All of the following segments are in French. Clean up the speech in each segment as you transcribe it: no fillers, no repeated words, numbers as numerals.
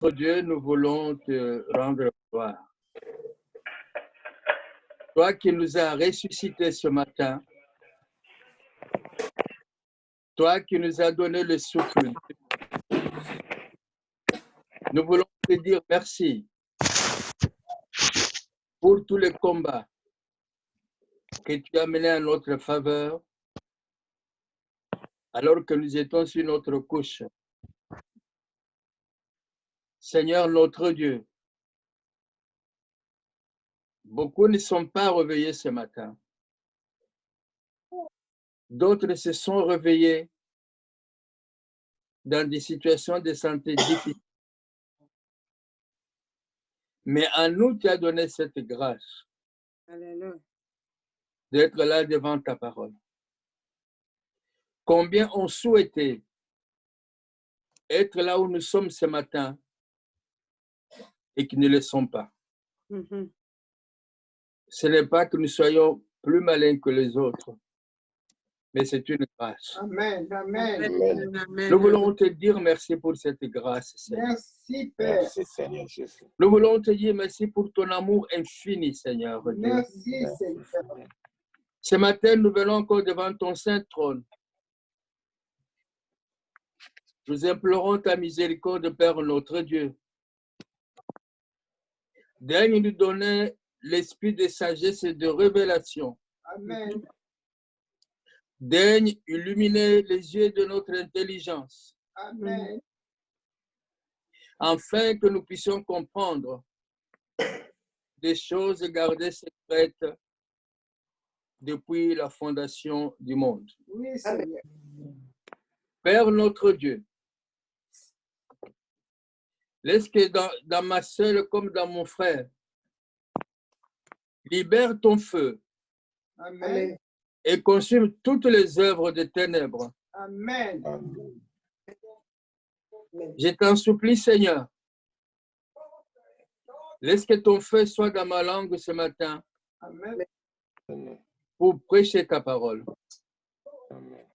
Notre Dieu, nous voulons te rendre gloire. Toi qui nous as ressuscités ce matin, toi qui nous as donné le souffle, nous voulons te dire merci pour tous les combats que tu as menés en notre faveur alors que nous étions sur notre couche. Seigneur notre Dieu, beaucoup ne sont pas réveillés ce matin. D'autres se sont réveillés dans des situations de santé difficiles. Mais à nous, tu as donné cette grâce d'être là devant ta parole. Combien ont souhaité être là où nous sommes ce matin et qui ne le sont pas. Ce n'est pas que nous soyons plus malins que les autres, mais c'est une grâce. Amen. Amen. Amen. Amen. Nous voulons te dire merci pour cette grâce, Seigneur. Merci, Père. Merci, Seigneur Jésus. Nous voulons te dire merci pour ton amour infini, Seigneur. Dieu. Merci, Seigneur. Ce matin, nous venons encore devant ton saint trône. Nous implorons ta miséricorde, Père notre Dieu. Daigne nous donner l'esprit de sagesse et de révélation. Amen. Daigne illuminer les yeux de notre intelligence, Amen. afin que nous puissions comprendre des choses gardées secrètes depuis la fondation du monde. Oui, Seigneur. Père notre Dieu, laisse que dans ma sœur comme dans mon frère, libère ton feu Amen. et consume toutes les œuvres des ténèbres. Amen. Je t'en supplie, Seigneur, laisse que ton feu soit dans ma langue ce matin Amen. pour prêcher ta parole. Amen.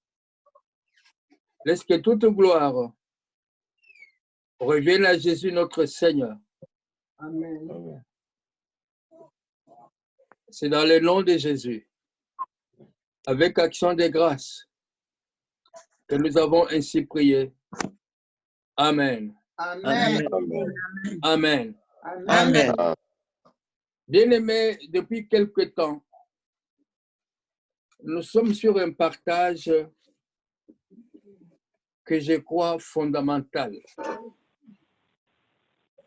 Laisse que toute gloire revienne à Jésus notre Seigneur. Amen. Amen. C'est dans le nom de Jésus, avec action de grâce, que nous avons ainsi prié. Amen. Amen. Amen. Amen. Amen. Amen. Bien-aimés, depuis quelque temps, nous sommes sur un partage que je crois fondamental.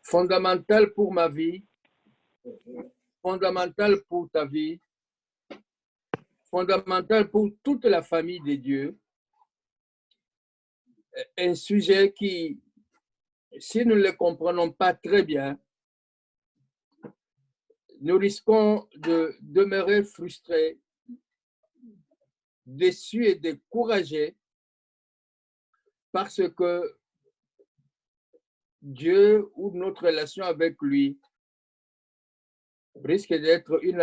Fondamental pour ma vie, fondamental pour ta vie, fondamental pour toute la famille de Dieu. Un sujet qui, si nous ne le comprenons pas très bien, nous risquons de demeurer frustrés, déçus et découragés parce que Dieu ou notre relation avec lui risque d'être une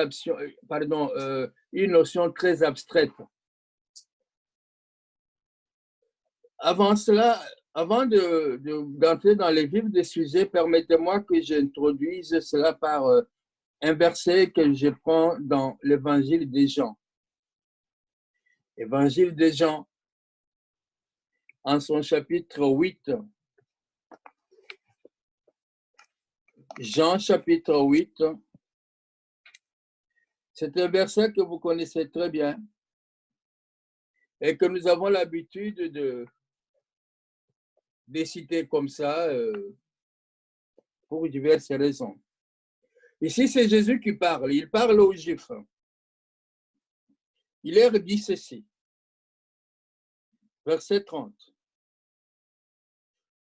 notion très abstraite. Avant cela, avant d'entrer dans les vifs des sujets, permettez-moi que j'introduise cela par un verset que je prends dans l'évangile de Jean. Évangile de Jean, en son chapitre 8. Jean chapitre 8. C'est un verset que vous connaissez très bien et que nous avons l'habitude de citer comme ça pour diverses raisons. Ici, c'est Jésus qui parle. Il parle aux Juifs. Il leur dit ceci. Verset 30.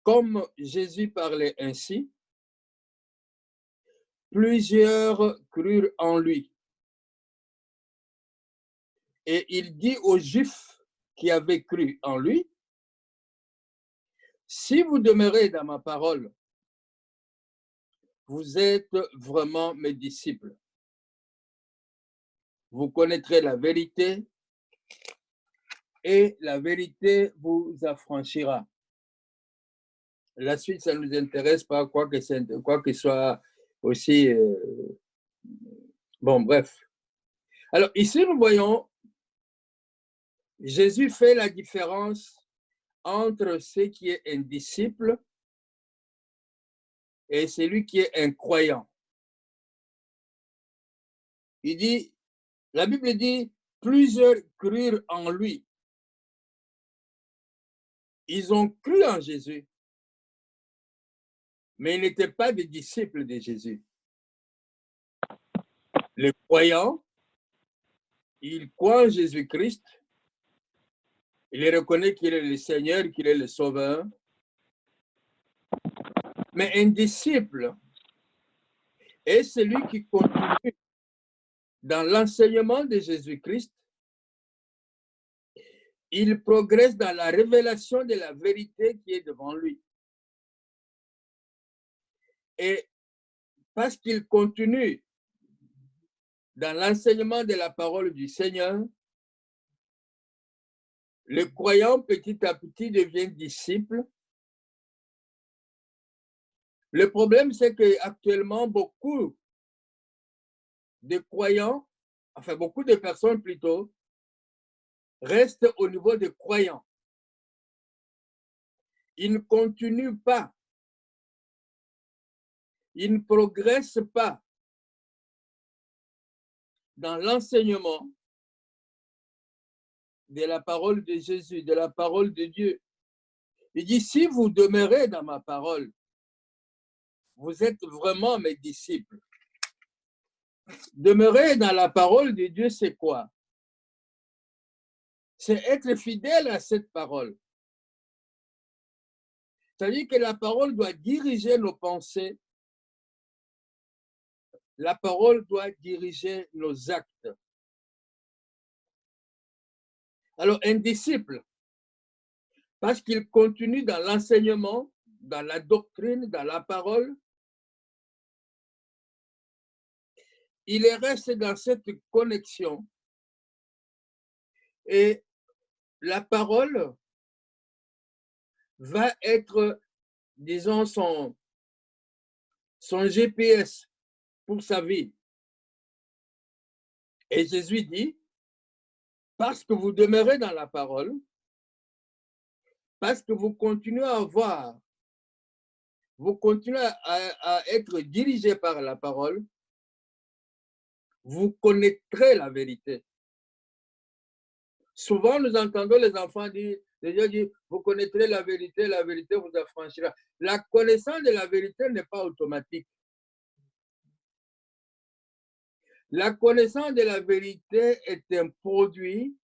Comme Jésus parlait ainsi, plusieurs crurent en lui. Et il dit aux Juifs qui avaient cru en lui, si vous demeurez dans ma parole, vous êtes vraiment mes disciples. Vous connaîtrez la vérité et la vérité vous affranchira. La suite, ça ne nous intéresse pas, quoi que soit aussi... bon, bref. Alors, ici, nous voyons, Jésus fait la différence entre ce qui est un disciple et celui qui est un croyant. Il dit, la Bible dit, plusieurs crurent en lui. Ils ont cru en Jésus, mais ils n'étaient pas des disciples de Jésus. Les croyants, ils croient en Jésus-Christ, ils reconnaissent qu'il est le Seigneur, qu'il est le Sauveur. Mais un disciple est celui qui continue dans l'enseignement de Jésus-Christ. Il progresse dans la révélation de la vérité qui est devant lui. Et parce qu'il continue dans l'enseignement de la parole du Seigneur, le croyant petit à petit devient disciple. Le problème, c'est qu'actuellement, beaucoup de croyants, enfin beaucoup de personnes plutôt, restent au niveau de croyants. Ils ne continuent pas. Ils ne progressent pas dans l'enseignement de la parole de Jésus, de la parole de Dieu. Il dit, si vous demeurez dans ma parole, vous êtes vraiment mes disciples. Demeurer dans la parole de Dieu, c'est quoi? C'est être fidèle à cette parole. C'est-à-dire que la parole doit diriger nos pensées. La parole doit diriger nos actes. Alors, un disciple, parce qu'il continue dans l'enseignement, dans la doctrine, dans la parole, il reste dans cette connexion et la parole va être, disons, son GPS pour sa vie. Et Jésus dit, parce que vous demeurez dans la parole, parce que vous continuez à voir, vous continuez à être dirigé par la parole, vous connaîtrez la vérité. Souvent, nous entendons les enfants dire, Dieu dit, vous connaîtrez la vérité vous affranchira. La connaissance de la vérité n'est pas automatique. La connaissance de la vérité est un produit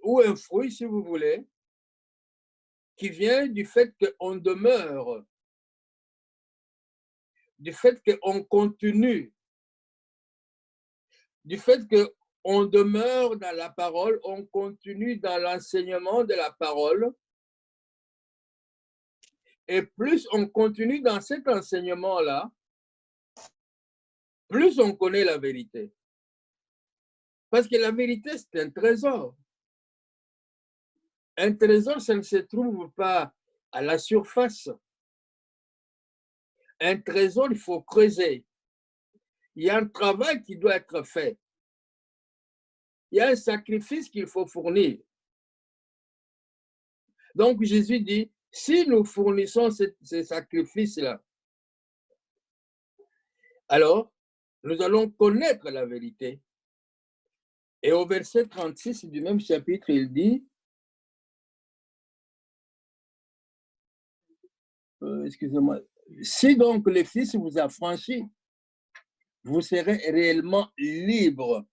ou un fruit, si vous voulez, qui vient du fait qu'on demeure, du fait qu'on continue, du fait qu'on demeure dans la parole, on continue dans l'enseignement de la parole. Et plus on continue dans cet enseignement-là, plus on connaît la vérité. Parce que la vérité, c'est un trésor. Un trésor, ça ne se trouve pas à la surface. Un trésor, il faut creuser. Il y a un travail qui doit être fait. Il y a un sacrifice qu'il faut fournir. Donc Jésus dit, si nous fournissons ces sacrifices-là, alors nous allons connaître la vérité. Et au verset 36 du même chapitre, il dit, excusez-moi, si donc le Fils vous a franchi, vous serez réellement libre.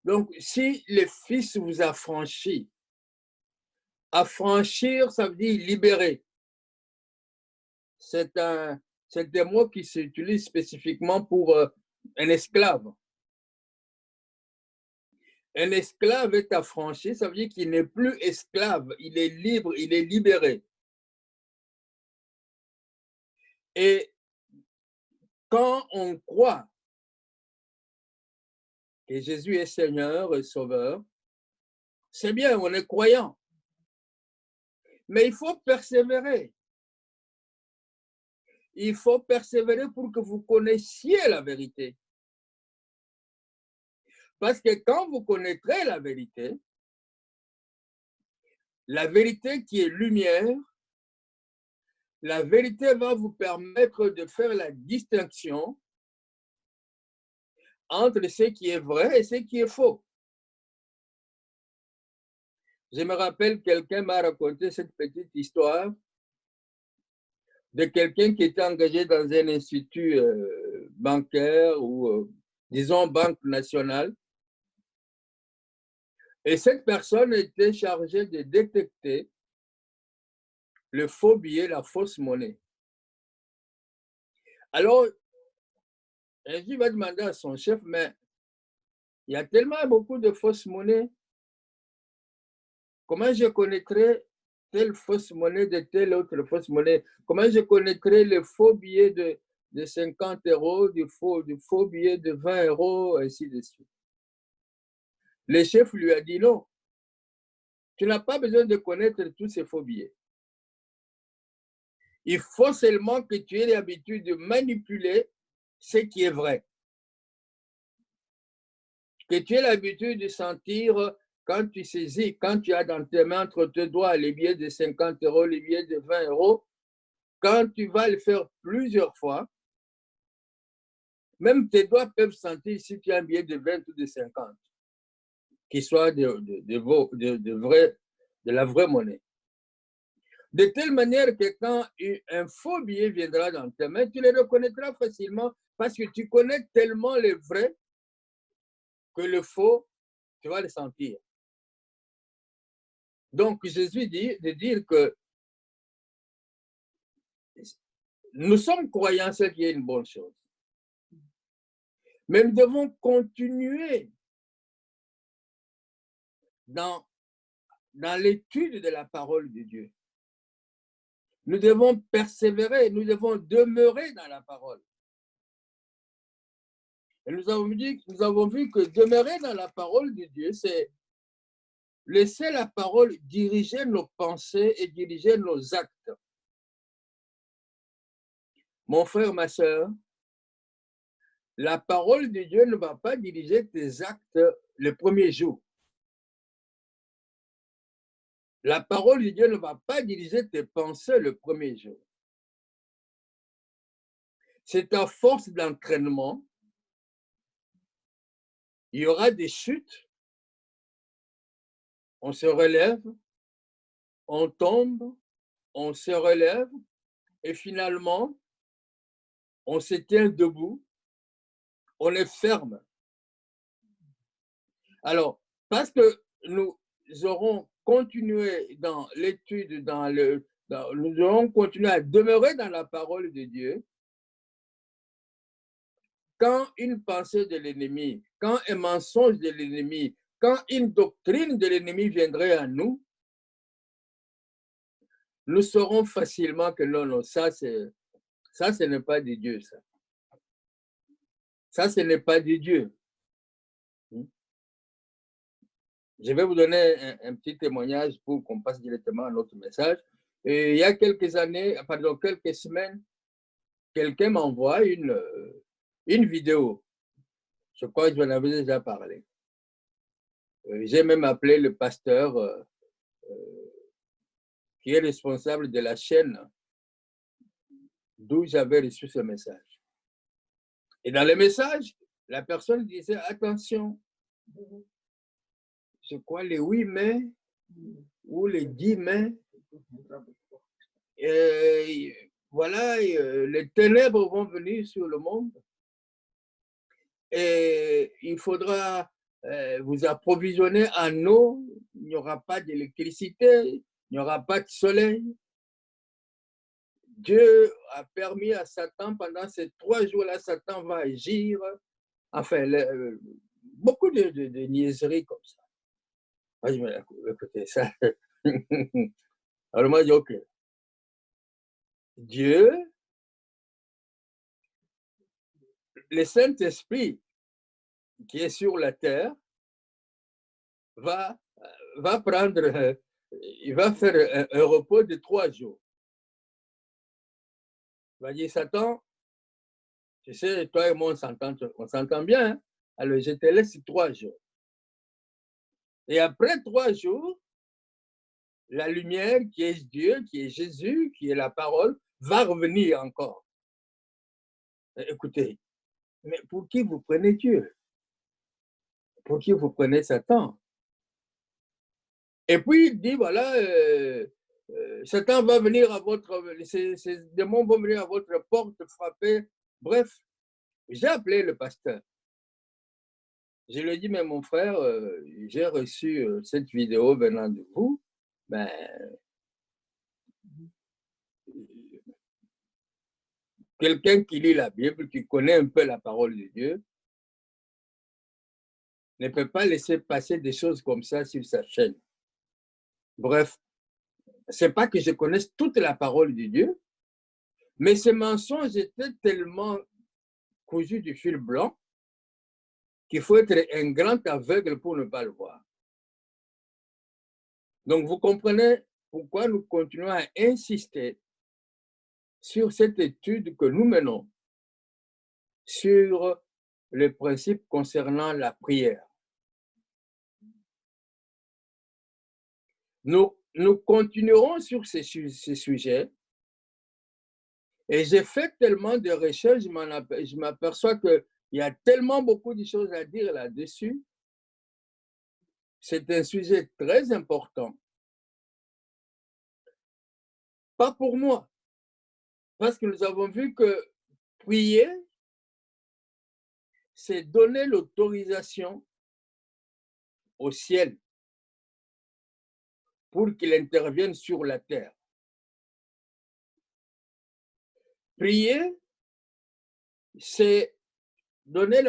Donc, si le Fils vous a franchi, affranchir, ça veut dire libérer. C'est des mots qui s'utilisent spécifiquement pour un esclave. Un esclave est affranchi, ça veut dire qu'il n'est plus esclave, il est libre, il est libéré. Et quand on croit que Jésus est Seigneur et Sauveur, C'est bien, on est croyant. Mais il faut persévérer. Il faut persévérer pour que vous connaissiez la vérité. Parce que quand vous connaîtrez la vérité qui est lumière, la vérité va vous permettre de faire la distinction entre ce qui est vrai et ce qui est faux. Je me rappelle, quelqu'un m'a raconté cette petite histoire de quelqu'un qui était engagé dans un institut bancaire ou, disons, banque nationale. Et cette personne était chargée de détecter le faux billet, la fausse monnaie. Alors, un jour, il va demander à son chef, mais il y a tellement beaucoup de fausses monnaies. Comment je connaîtrais telle fausse monnaie de telle autre fausse monnaie? Comment je connaîtrais le faux billet de 50 €, du faux billet de 20 €, ainsi de suite? Le chef lui a dit non. Tu n'as pas besoin de connaître tous ces faux billets. Il faut seulement que tu aies l'habitude de manipuler ce qui est vrai. Que tu aies l'habitude de sentir quand tu saisis, quand tu as dans tes mains entre tes doigts les billets de 50 €, les billets de 20 €, quand tu vas le faire plusieurs fois, même tes doigts peuvent sentir si tu as un billet de 20 ou de 50, qui soit de la vraie monnaie. De telle manière que quand un faux billet viendra dans tes mains, tu le reconnaîtras facilement parce que tu connais tellement le vrai que le faux, tu vas le sentir. Donc, Jésus dit de dire que nous sommes croyants, ce qui est une bonne chose. Mais nous devons continuer dans l'étude de la parole de Dieu. Nous devons persévérer, nous devons demeurer dans la parole. Et nous avons vu que demeurer dans la parole de Dieu, c'est laisser la parole diriger nos pensées et diriger nos actes. Mon frère, ma soeur, la parole de Dieu ne va pas diriger tes actes le premier jour. La parole de Dieu ne va pas diriger tes pensées le premier jour. C'est à force d'entraînement. Il y aura des chutes. On se relève, on tombe, on se relève et finalement, on se tient debout, on est ferme. Alors, parce que nous aurons continué dans l'étude, nous aurons continué à demeurer dans la parole de Dieu, quand une pensée de l'ennemi, quand un mensonge de l'ennemi, quand une doctrine de l'ennemi viendrait à nous, nous saurons facilement que non, ça, ce n'est pas de Dieu, ça. Ça, ce n'est pas de Dieu. Je vais vous donner un petit témoignage pour qu'on passe directement à notre message. Et il y a quelques années, pardon, quelques semaines, quelqu'un m'envoie une vidéo. Je crois que j'en avais déjà parlé. J'ai même appelé le pasteur qui est responsable de la chaîne d'où j'avais reçu ce message. Et dans le message, la personne disait, attention, je crois les 8 mai ou les 10 mai, voilà, les ténèbres vont venir sur le monde et il faudra vous approvisionner en eau, il n'y aura pas d'électricité, il n'y aura pas de soleil. Dieu a permis à Satan, pendant ces 3 jours-là, Satan va agir, enfin, beaucoup de niaiseries comme ça. Moi, je me dis, écoutez, ça. Alors moi, je dis, ok. Dieu, le Saint-Esprit qui est sur la terre, va va prendre, il va faire un repos de 3 jours. Il va dire, Satan, tu sais, toi et moi, on s'entend bien. Hein? Alors, je te laisse 3 jours. Et après 3 jours, la lumière qui est Dieu, qui est Jésus, qui est la parole, va revenir encore. Écoutez, mais pour qui vous prenez Dieu? Pour qui vous prenez Satan? Et puis il dit, voilà, Satan va venir à votre, ces démons vont venir à votre porte, frapper. Bref, j'ai appelé le pasteur. Je lui ai dit, mais mon frère, j'ai reçu cette vidéo venant de vous. Ben, quelqu'un qui lit la Bible, qui connaît un peu la parole de Dieu, ne peut pas laisser passer des choses comme ça sur sa chaîne. Bref, ce n'est pas que je connaisse toute la parole de Dieu, mais ces mensonges étaient tellement cousus du fil blanc qu'il faut être un grand aveugle pour ne pas le voir. Donc, vous comprenez pourquoi nous continuons à insister sur cette étude que nous menons sur les principes concernant la prière. Nous continuerons sur ces sujets et j'ai fait tellement de recherches, je m'aperçois qu'il y a tellement beaucoup de choses à dire là-dessus. C'est un sujet très important. Pas pour moi, parce que nous avons vu que prier, c'est donner l'autorisation au ciel pour qu'il intervienne sur la terre. Prier, c'est donner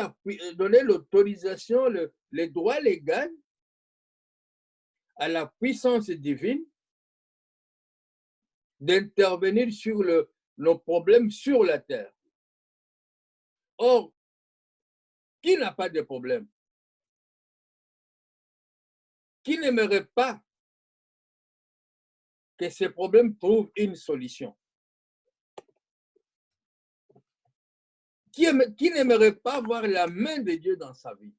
l'autorisation, le droit légal à la puissance divine d'intervenir sur nos problèmes sur la terre. Or, qui n'a pas de problème? Qui n'aimerait pas que ces problèmes trouvent une solution? Qui n'aimerait pas voir la main de Dieu dans sa vie?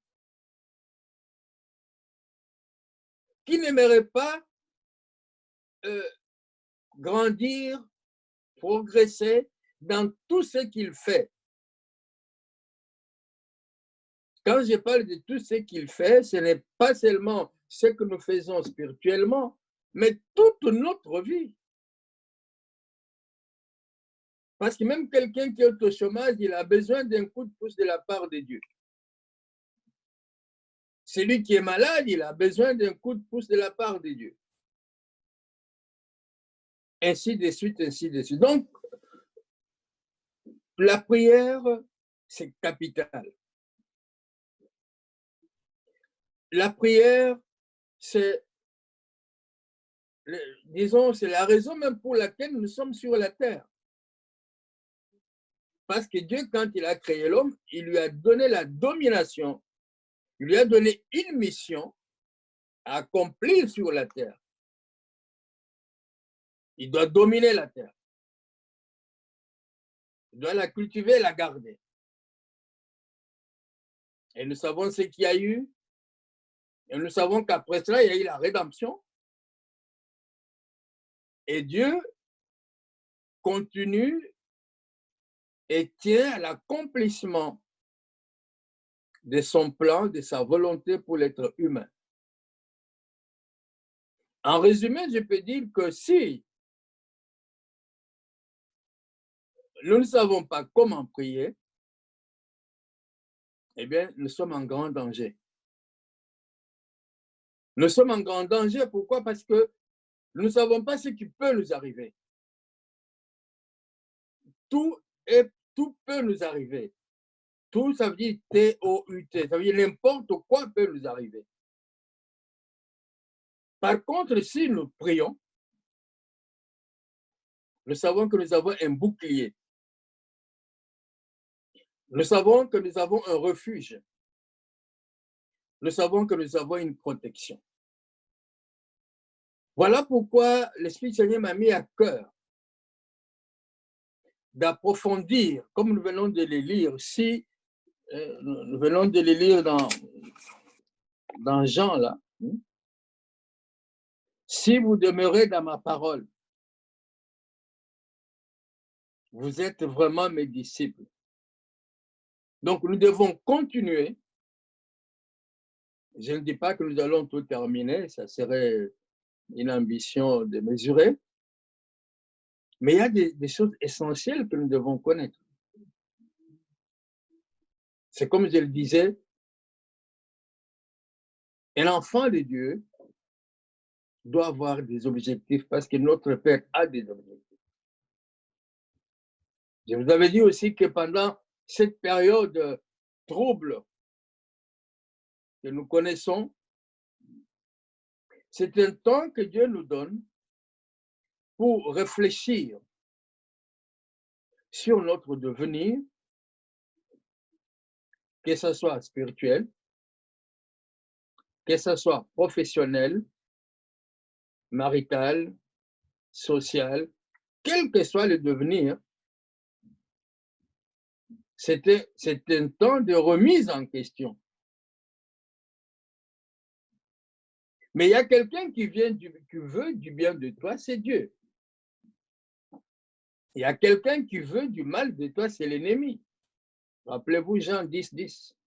Qui n'aimerait pas grandir, progresser dans tout ce qu'il fait? Quand je parle de tout ce qu'il fait, ce n'est pas seulement ce que nous faisons spirituellement, mais toute notre vie. Parce que même quelqu'un qui est au chômage, il a besoin d'un coup de pouce de la part de Dieu. Celui qui est malade, il a besoin d'un coup de pouce de la part de Dieu. Ainsi de suite, ainsi de suite. Donc, la prière, c'est capital. La prière, c'est, disons, c'est la raison même pour laquelle nous sommes sur la terre. Parce que Dieu, quand il a créé l'homme, il lui a donné la domination, il lui a donné une mission à accomplir sur la terre. Il doit dominer la terre. Il doit la cultiver et la garder. Et nous savons ce qu'il y a eu. Et nous savons qu'après cela, il y a eu la rédemption. Et Dieu continue et tient à l'accomplissement de son plan, de sa volonté pour l'être humain. En résumé, je peux dire que si nous ne savons pas comment prier, eh bien, nous sommes en grand danger. Nous sommes en grand danger. Pourquoi? Parce que nous ne savons pas ce qui peut nous arriver. Tout peut nous arriver. Tout, ça veut dire T-O-U-T. Ça veut dire n'importe quoi peut nous arriver. Par contre, si nous prions, nous savons que nous avons un bouclier. Nous savons que nous avons un refuge. Nous savons que nous avons une protection. Voilà pourquoi l'Esprit du Seigneur m'a mis à cœur d'approfondir, comme nous venons de les lire, si nous venons de les lire dans Jean, là. Si vous demeurez dans ma parole, vous êtes vraiment mes disciples. Donc, nous devons continuer. Je ne dis pas que nous allons tout terminer, ça serait une ambition démesurée. Mais il y a des choses essentielles que nous devons connaître. C'est comme je le disais, un enfant de Dieu doit avoir des objectifs parce que notre Père a des objectifs. Je vous avais dit aussi que pendant cette période trouble que nous connaissons, c'est un temps que Dieu nous donne pour réfléchir sur notre devenir, que ce soit spirituel, que ce soit professionnel, marital, social, quel que soit le devenir, c'est un temps de remise en question. Mais il y a quelqu'un qui veut du bien de toi, c'est Dieu. Il y a quelqu'un qui veut du mal de toi, c'est l'ennemi. Rappelez-vous Jean 10, 10.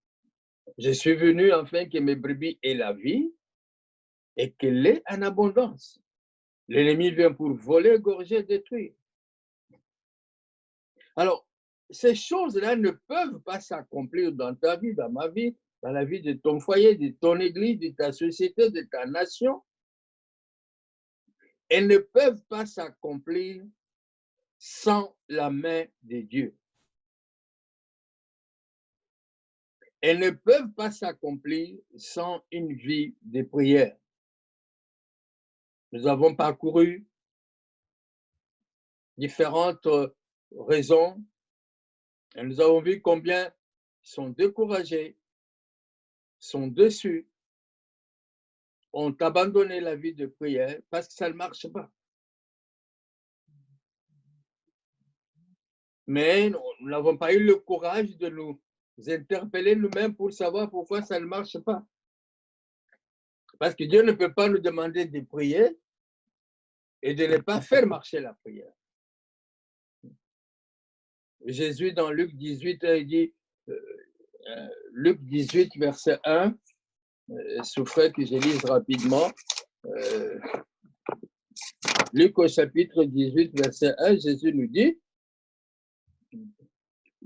Je suis venu afin que mes brebis aient la vie et qu'elle l'ait en abondance. L'ennemi vient pour voler, égorger, détruire. Alors, ces choses-là ne peuvent pas s'accomplir dans ta vie, dans ma vie, dans la vie de ton foyer, de ton église, de ta société, de ta nation. Elles ne peuvent pas s'accomplir sans la main de Dieu. Elles ne peuvent pas s'accomplir sans une vie de prière. Nous avons parcouru différentes raisons et nous avons vu combien ils sont découragés, sont déçus, ont abandonné la vie de prière parce que ça ne marche pas. Mais nous n'avons pas eu le courage de nous interpeller nous-mêmes pour savoir pourquoi ça ne marche pas. Parce que Dieu ne peut pas nous demander de prier et de ne pas faire marcher la prière. Jésus, dans Luc 18, il dit, Luc 18, verset 1, souffrez que je lise rapidement. Luc au chapitre 18, verset 1, Jésus nous dit,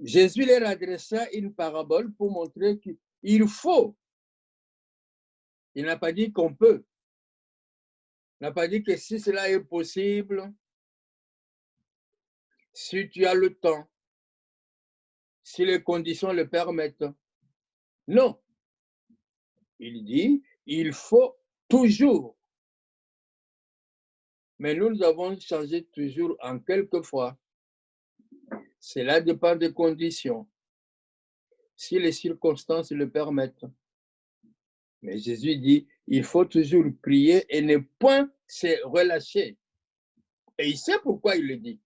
Jésus leur adressa une parabole pour montrer qu'il faut. Il n'a pas dit qu'on peut. Il n'a pas dit que si cela est possible, si tu as le temps, si les conditions le permettent. Non. Il dit, il faut toujours. Mais nous avons changé toujours en quelquefois. Cela dépend des conditions. Si les circonstances le permettent. Mais Jésus dit, il faut toujours prier et ne point se relâcher. Et il sait pourquoi il le dit.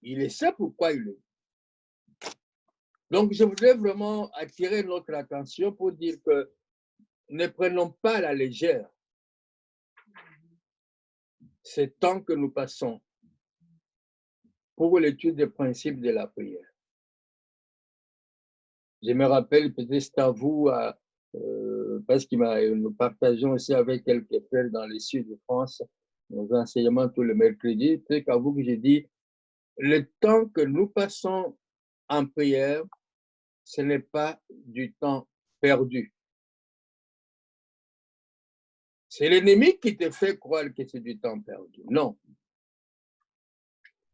Il sait pourquoi il le dit. Donc, je voudrais vraiment attirer notre attention pour dire que ne prenons pas à la légère ce temps que nous passons pour l'étude des principes de la prière. Je me rappelle, peut-être c'est à vous, parce que nous partageons aussi avec quelques frères dans le sud de France nos enseignements tous les mercredis. Peut-être qu'à vous que j'ai dit, le temps que nous passons en prière, ce n'est pas du temps perdu. C'est l'ennemi qui te fait croire que c'est du temps perdu. Non.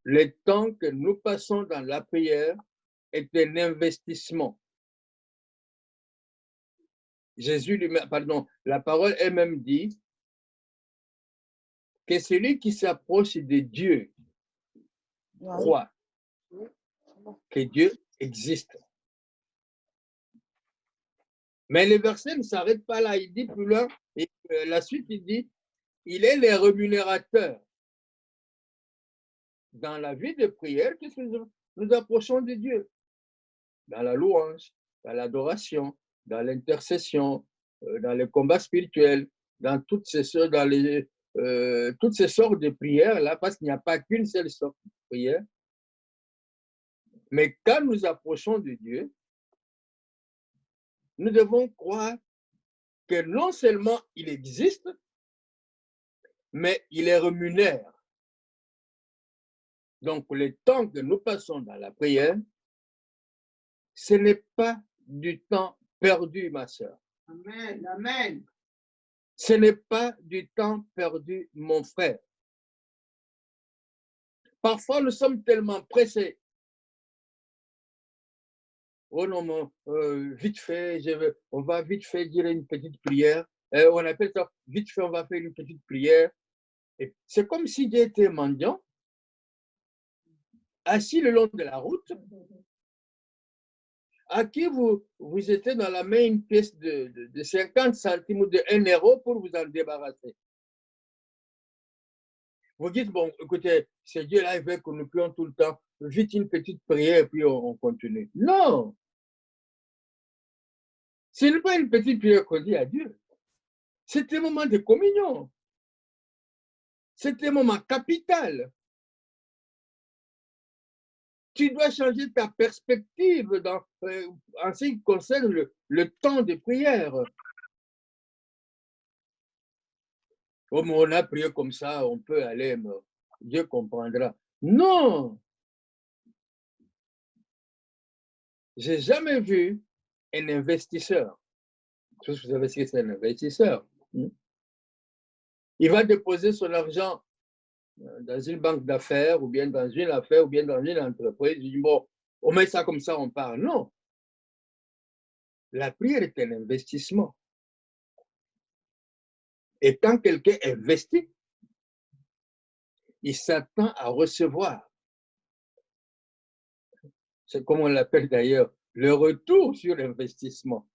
Le temps que nous passons dans la prière est un investissement. La parole elle-même dit que celui qui s'approche de Dieu croit que Dieu existe. Mais le verset ne s'arrête pas là, il dit plus loin, et la suite, il dit, il est le rémunérateur. Dans la vie de prière, qu'est-ce que nous approchons de Dieu? Dans la louange, dans l'adoration, dans l'intercession, dans les combats spirituels, dans toutes ces sortes de prières là, parce qu'il n'y a pas qu'une seule sorte de prière. Mais quand nous approchons de Dieu, nous devons croire que non seulement il existe, mais il est rémunère. Donc, le temps que nous passons dans la prière, ce n'est pas du temps perdu, ma sœur. Amen. Amen. Ce n'est pas du temps perdu, mon frère. Parfois, nous sommes tellement pressés. Oh non, vite fait, on va vite fait dire une petite prière. On appelle ça, vite fait, on va faire une petite prière. C'est comme si Dieu était mendiant, assis le long de la route, à qui vous étiez dans la main une pièce de 50 centimes ou de 1 euro pour vous en débarrasser. Vous dites, bon, écoutez, c'est Dieu là, il veut que nous prions tout le temps. Vite une petite prière, et puis on continue. Non! Ce n'est pas une petite prière qu'on dit à Dieu. C'est un moment de communion. C'est un moment capital. Tu dois changer ta perspective en ce qui concerne le temps de prière. Comme on a prié comme ça, on peut aller, Dieu comprendra. Non! J'ai jamais vu un investisseur. Vous savez ce que c'est un investisseur. Il va déposer son argent dans une banque d'affaires ou bien dans une affaire ou bien dans une entreprise. Il dit, bon, on met ça comme ça, on part. Non. La prière est un investissement. Et quand quelqu'un investit, il s'attend à recevoir. C'est comme on l'appelle d'ailleurs, le retour sur l'investissement.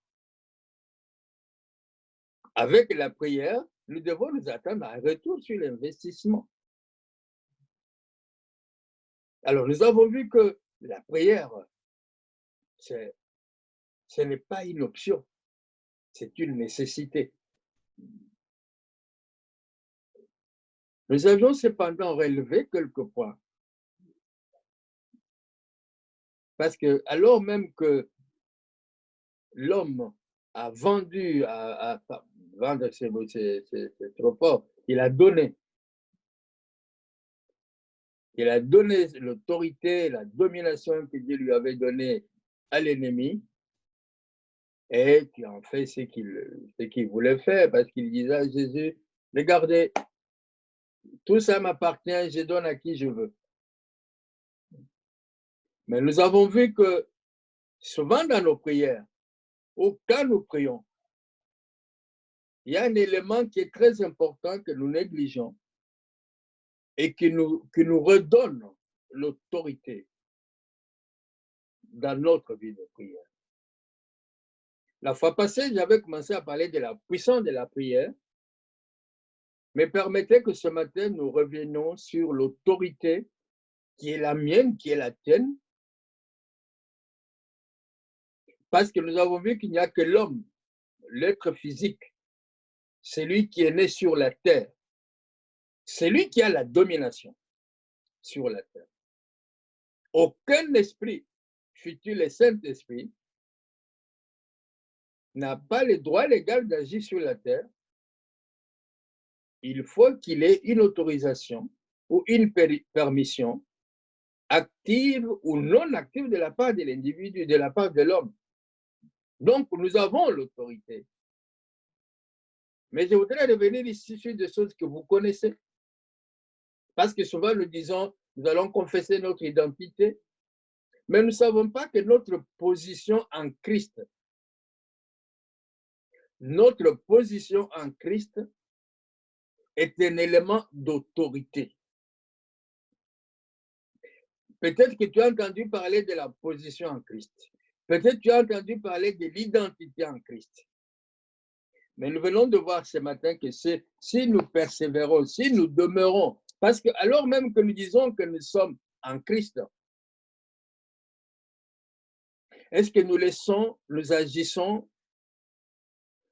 Avec la prière, nous devons nous attendre à un retour sur l'investissement. Alors, nous avons vu que la prière, ce n'est pas une option, c'est une nécessité. Nous avions cependant relevé quelques points. Parce que, alors même que l'homme a vendu, vendre, c'est trop fort, il a donné l'autorité, la domination que Dieu lui avait donnée à l'ennemi, et qui en fait ce qu'il voulait faire, parce qu'il disait à Jésus, regardez, tout ça m'appartient, je donne à qui je veux. Mais nous avons vu que souvent dans nos prières, ou quand nous prions, il y a un élément qui est très important que nous négligeons et qui nous redonne l'autorité dans notre vie de prière. La fois passée, j'avais commencé à parler de la puissance de la prière, mais permettez que ce matin, nous revenions sur l'autorité qui est la mienne, qui est la tienne, parce que nous avons vu qu'il n'y a que l'homme, l'être physique, celui qui est né sur la terre, c'est lui qui a la domination sur la terre. Aucun esprit, fût-il le Saint-Esprit, n'a pas le droit légal d'agir sur la terre. Il faut qu'il ait une autorisation ou une permission active ou non active de la part de l'individu, de la part de l'homme. Donc, nous avons l'autorité. Mais je voudrais revenir ici sur des choses que vous connaissez. Parce que souvent, nous disons, nous allons confesser notre identité, mais nous ne savons pas que notre position en Christ est un élément d'autorité. Peut-être que tu as entendu parler de la position en Christ. Peut-être tu as entendu parler de l'identité en Christ. Mais nous venons de voir ce matin que si nous persévérons, si nous demeurons, parce que alors même que nous disons que nous sommes en Christ, est-ce que nous agissons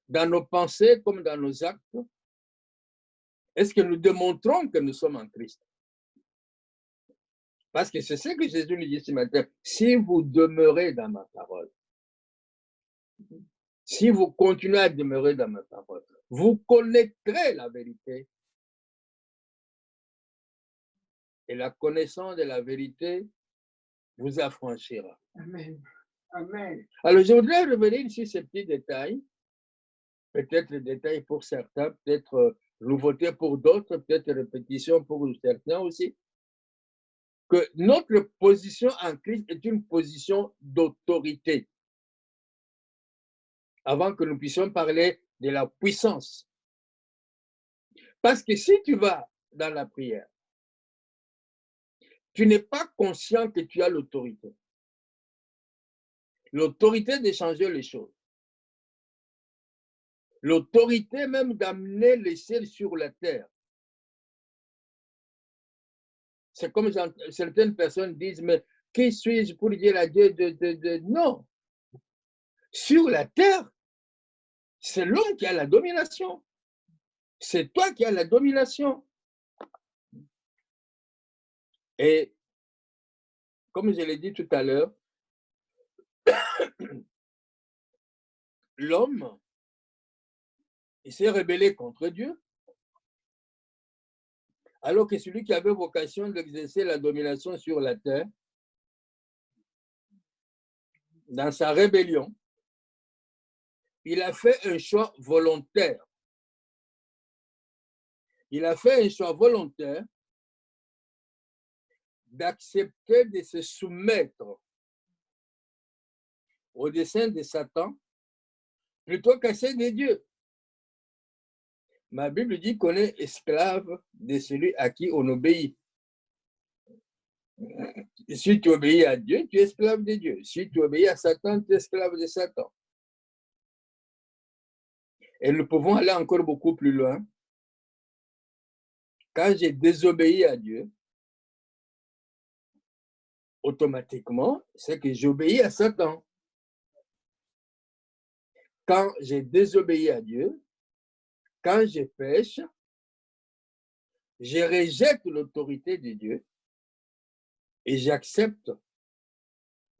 dans nos pensées comme dans nos actes? Est-ce que nous démontrons que nous sommes en Christ? Parce que c'est ce que Jésus nous dit ce matin. Si vous demeurez dans ma parole, si vous continuez à demeurer dans ma parole, vous connaîtrez la vérité. Et la connaissance de la vérité vous affranchira. Amen. Amen. Alors, je voudrais revenir sur ces petits détails. Peut-être détails pour certains, peut-être nouveauté pour d'autres, peut-être répétition pour certains aussi. Que notre position en Christ est une position d'autorité. Avant que nous puissions parler de la puissance. Parce que si tu vas dans la prière, tu n'es pas conscient que tu as l'autorité. L'autorité de changer les choses. L'autorité même d'amener les ciels sur la terre. C'est comme certaines personnes disent, mais qui suis-je pour dire à Dieu de... Non. Sur la terre, c'est l'homme qui a la domination. C'est toi qui as la domination. Et comme je l'ai dit tout à l'heure, l'homme, il s'est rebellé contre Dieu, alors que celui qui avait vocation d'exercer la domination sur la terre, dans sa rébellion, il a fait un choix volontaire. Il a fait un choix volontaire d'accepter de se soumettre au dessein de Satan plutôt qu'à ceux de Dieu. Ma Bible dit qu'on est esclave de celui à qui on obéit. Si tu obéis à Dieu, tu es esclave de Dieu. Si tu obéis à Satan, tu es esclave de Satan. Et nous pouvons aller encore beaucoup plus loin. Quand j'ai désobéi à Dieu, automatiquement, c'est que j'obéis à Satan. Quand j'ai désobéi à Dieu, quand je pêche, je rejette l'autorité de Dieu et j'accepte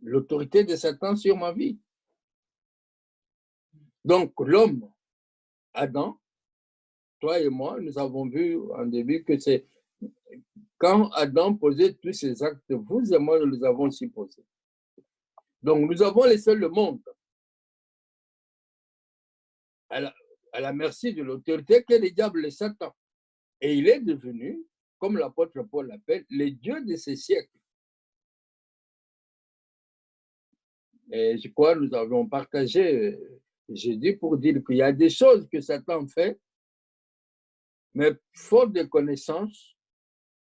l'autorité de Satan sur ma vie. Donc, l'homme, Adam, toi et moi, nous avons vu en début que c'est quand Adam posait tous ses actes, vous et moi, nous les avons aussi posés. Donc, nous avons laissé le monde à la merci de l'autorité que le diable et Satan. Et il est devenu, comme l'apôtre Paul l'appelle, le Dieu de ces siècles. Et je crois que nous avons partagé, j'ai dit pour dire qu'il y a des choses que Satan fait, mais faute de connaissance,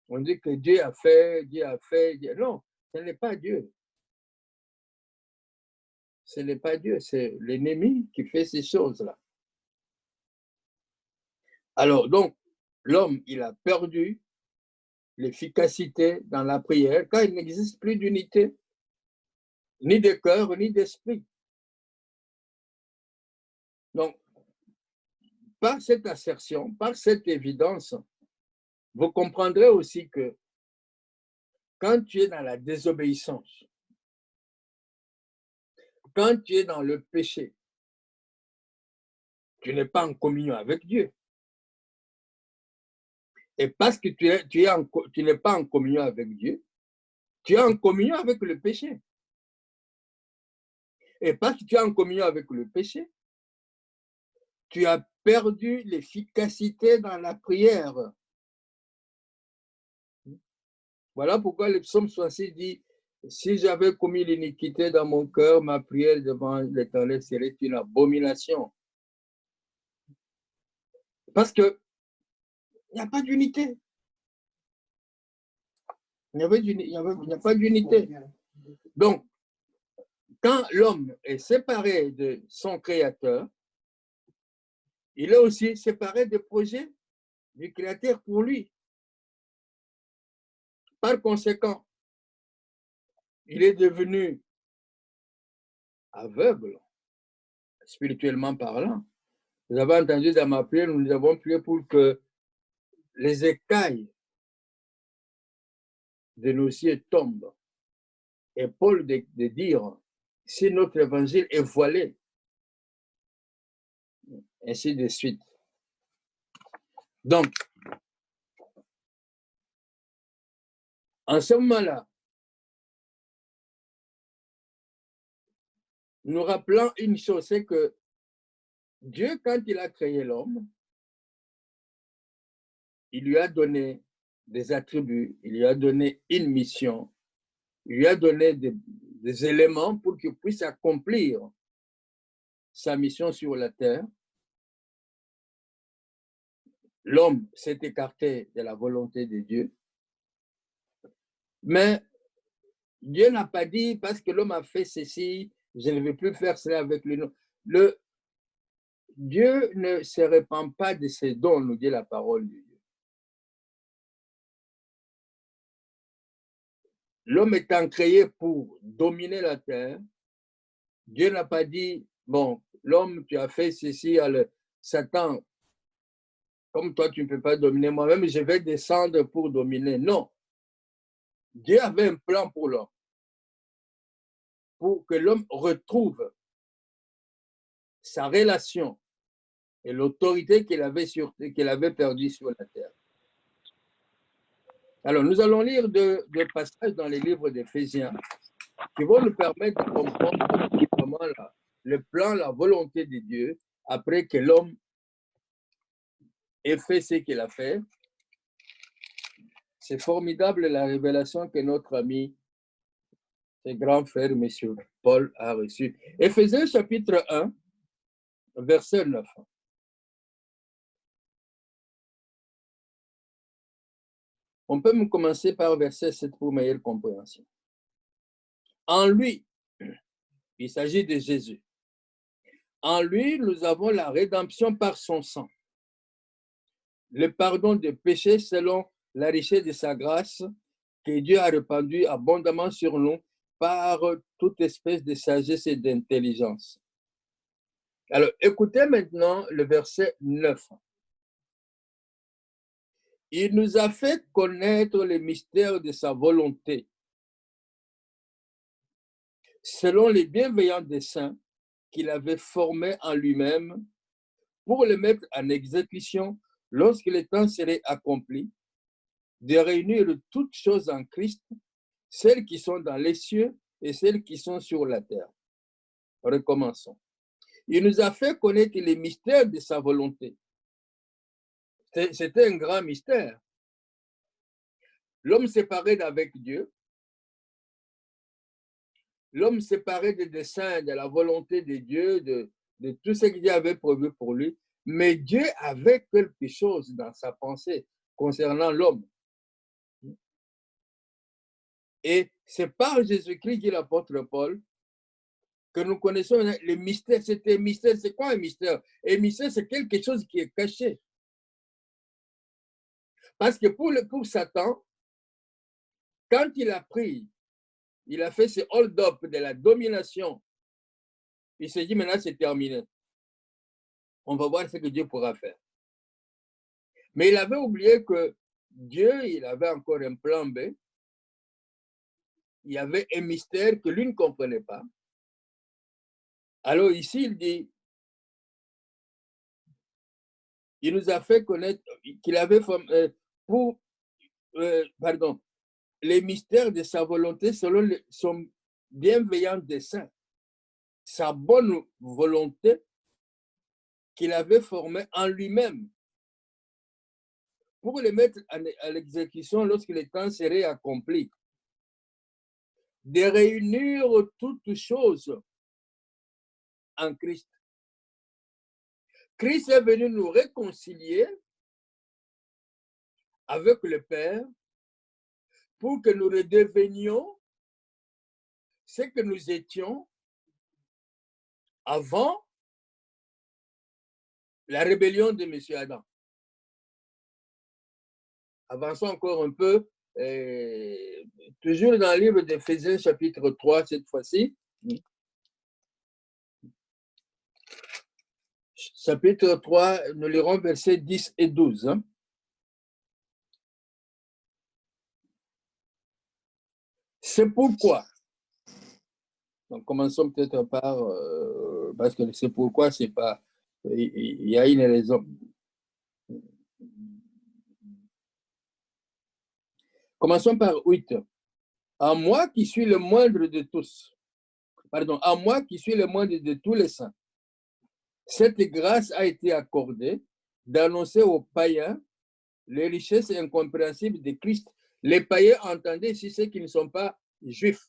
on dit que Dieu a fait, Dieu a fait. Dieu... Non, ce n'est pas Dieu. Ce n'est pas Dieu, c'est l'ennemi qui fait ces choses-là. Alors, donc, l'homme, il a perdu l'efficacité dans la prière quand il n'existe plus d'unité, ni de cœur, ni d'esprit. Donc, par cette assertion, par cette évidence, vous comprendrez aussi que quand tu es dans la désobéissance, quand tu es dans le péché, tu n'es pas en communion avec Dieu. Et parce que tu n'es pas en communion avec Dieu, tu es en communion avec le péché. Et parce que tu es en communion avec le péché, tu as perdu l'efficacité dans la prière. Voilà pourquoi le psaume 66 dit, si j'avais commis l'iniquité dans mon cœur, ma prière devant l'Éternel serait une abomination. Parce que il n'y a pas d'unité. Il n'y a pas d'unité. Donc, quand l'homme est séparé de son Créateur, il est aussi séparé des projets du Créateur pour lui. Par conséquent, il est devenu aveugle, spirituellement parlant. Vous avez entendu dans ma prière, nous avons prié pour que les écailles de nos yeux tombent. Et Paul de dire, si notre évangile est voilé, ainsi de suite. Donc, en ce moment-là, nous rappelons une chose, c'est que Dieu, quand il a créé l'homme, il lui a donné des attributs, il lui a donné une mission, il lui a donné des éléments pour qu'il puisse accomplir sa mission sur la terre. L'homme s'est écarté de la volonté de Dieu, mais Dieu n'a pas dit, parce que l'homme a fait ceci, je ne vais plus faire cela avec lui. Dieu ne se répand pas de ses dons, nous dit la parole de Dieu. L'homme étant créé pour dominer la terre, Dieu n'a pas dit, bon, l'homme, tu as fait ceci, Satan, comme toi, tu ne peux pas dominer moi-même, je vais descendre pour dominer. Non. Dieu avait un plan pour l'homme, pour que l'homme retrouve sa relation et l'autorité qu'il avait perdue sur la terre. Alors, nous allons lire deux passages dans les livres d'Éphésiens qui vont nous permettre de comprendre comment le plan, la volonté de Dieu, après que l'homme ait fait ce qu'il a fait. C'est formidable la révélation que notre ami, ce grand frère, M. Paul, a reçue. Éphésiens chapitre 1, verset 9. On peut commencer par verset 7 pour meilleure compréhension. En lui, il s'agit de Jésus. En lui, nous avons la rédemption par son sang, le pardon des péchés selon la richesse de sa grâce que Dieu a répandue abondamment sur nous par toute espèce de sagesse et d'intelligence. Alors, écoutez maintenant le verset 9. Il nous a fait connaître les mystères de sa volonté, selon les bienveillants desseins qu'il avait formés en lui-même pour les mettre en exécution lorsque le temps serait accompli, de réunir toutes choses en Christ, celles qui sont dans les cieux et celles qui sont sur la terre. Recommençons. Il nous a fait connaître les mystères de sa volonté. C'était un grand mystère. L'homme séparé d'avec Dieu, l'homme séparé des desseins, de la volonté de Dieu, de tout ce que Dieu avait prévu pour lui, mais Dieu avait quelque chose dans sa pensée concernant l'homme. Et c'est par Jésus-Christ, dit l'apôtre Paul, que nous connaissons les mystères. C'était un mystère. C'est quoi un mystère? Un mystère, c'est quelque chose qui est caché. Parce que pour Satan, quand il a pris, il a fait ce hold-up de la domination, il s'est dit maintenant c'est terminé. On va voir ce que Dieu pourra faire. Mais il avait oublié que Dieu, il avait encore un plan B. Il y avait un mystère que lui ne comprenait pas. Alors ici, il dit, il nous a fait connaître qu'il avait les mystères de sa volonté selon son bienveillant dessein, sa bonne volonté qu'il avait formée en lui-même pour les mettre à l'exécution lorsque le temps serait accompli, de réunir toutes choses en Christ. Christ est venu nous réconcilier avec le Père pour que nous redevenions ce que nous étions avant la rébellion de M. Adam. Avançons encore un peu, toujours dans le livre d'Éphésiens chapitre 3 cette fois-ci. Chapitre 3, nous lirons versets 10 et 12. C'est pourquoi, donc commençons peut-être par, parce que c'est pourquoi, c'est pas, il y a une raison. Commençons par 8. À moi qui suis le moindre de tous, pardon, à moi qui suis le moindre de tous les saints, cette grâce a été accordée d'annoncer aux païens les richesses incompréhensibles de Christ. Les païens, entendez ici ceux qui ne sont pas juifs,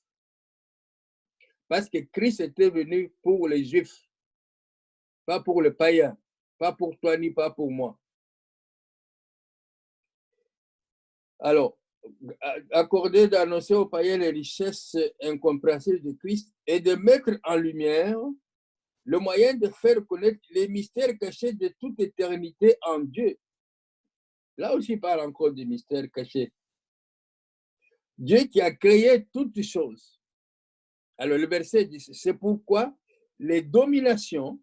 parce que Christ était venu pour les juifs, pas pour les païens, pas pour toi ni pas pour moi. Alors, accordé d'annoncer aux païens les richesses incompréhensibles de Christ et de mettre en lumière le moyen de faire connaître les mystères cachés de toute éternité en Dieu. Là aussi, il parle encore des mystères cachés. Dieu qui a créé toutes choses. Alors, le verset dit, c'est pourquoi les dominations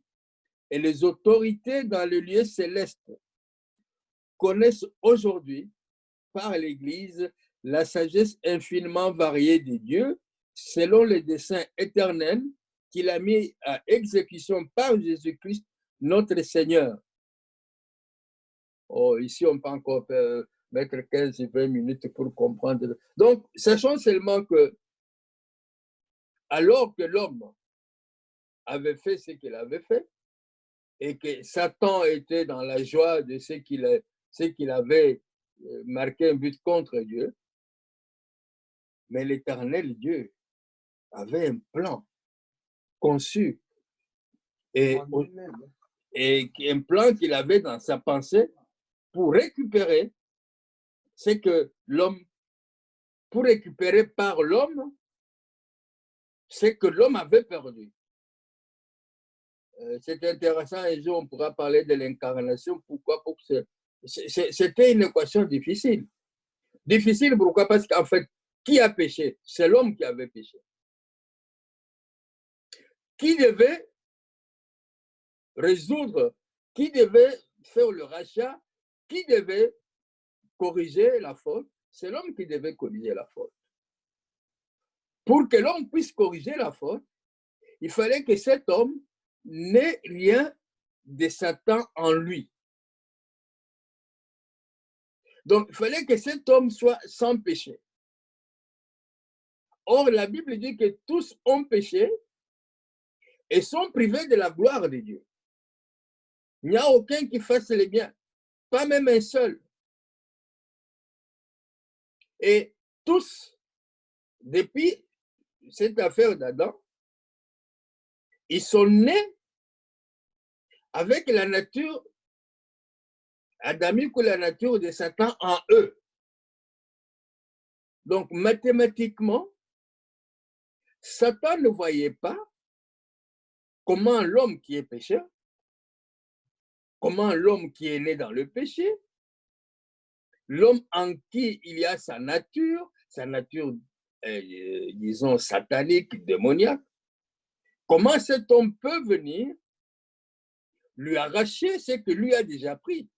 et les autorités dans le lieu céleste connaissent aujourd'hui par l'Église la sagesse infiniment variée de Dieu, selon les desseins éternels qu'il a mis à exécution par Jésus-Christ, notre Seigneur. Oh, ici, on peut encore mettre 15 et 20 minutes pour comprendre. Donc, sachons seulement que, alors que l'homme avait fait ce qu'il avait fait, et que Satan était dans la joie de ce qu'il avait marqué un but contre Dieu, mais l'Éternel Dieu avait un plan conçu et un plan qu'il avait dans sa pensée pour récupérer ce que l'homme, pour récupérer par l'homme ce que l'homme avait perdu. C'est intéressant, un jour on pourra parler de l'incarnation. Pourquoi? Pour que c'était une équation difficile. Difficile pourquoi? Parce qu'en fait, qui a péché? C'est l'homme qui avait péché. Qui devait résoudre, qui devait faire le rachat, qui devait corriger la faute? C'est l'homme qui devait corriger la faute. Pour que l'homme puisse corriger la faute, il fallait que cet homme n'ait rien de Satan en lui. Donc, il fallait que cet homme soit sans péché. Or, la Bible dit que tous ont péché et sont privés de la gloire de Dieu. Il n'y a aucun qui fasse le bien, pas même un seul. Et tous, depuis cette affaire d'Adam, ils sont nés avec la nature adamique ou la nature de Satan en eux. Donc, mathématiquement, Satan ne voyait pas comment l'homme qui est pécheur, comment l'homme qui est né dans le péché, l'homme en qui il y a sa nature, disons, satanique, démoniaque, comment cet homme peut venir lui arracher ce que lui a déjà pris.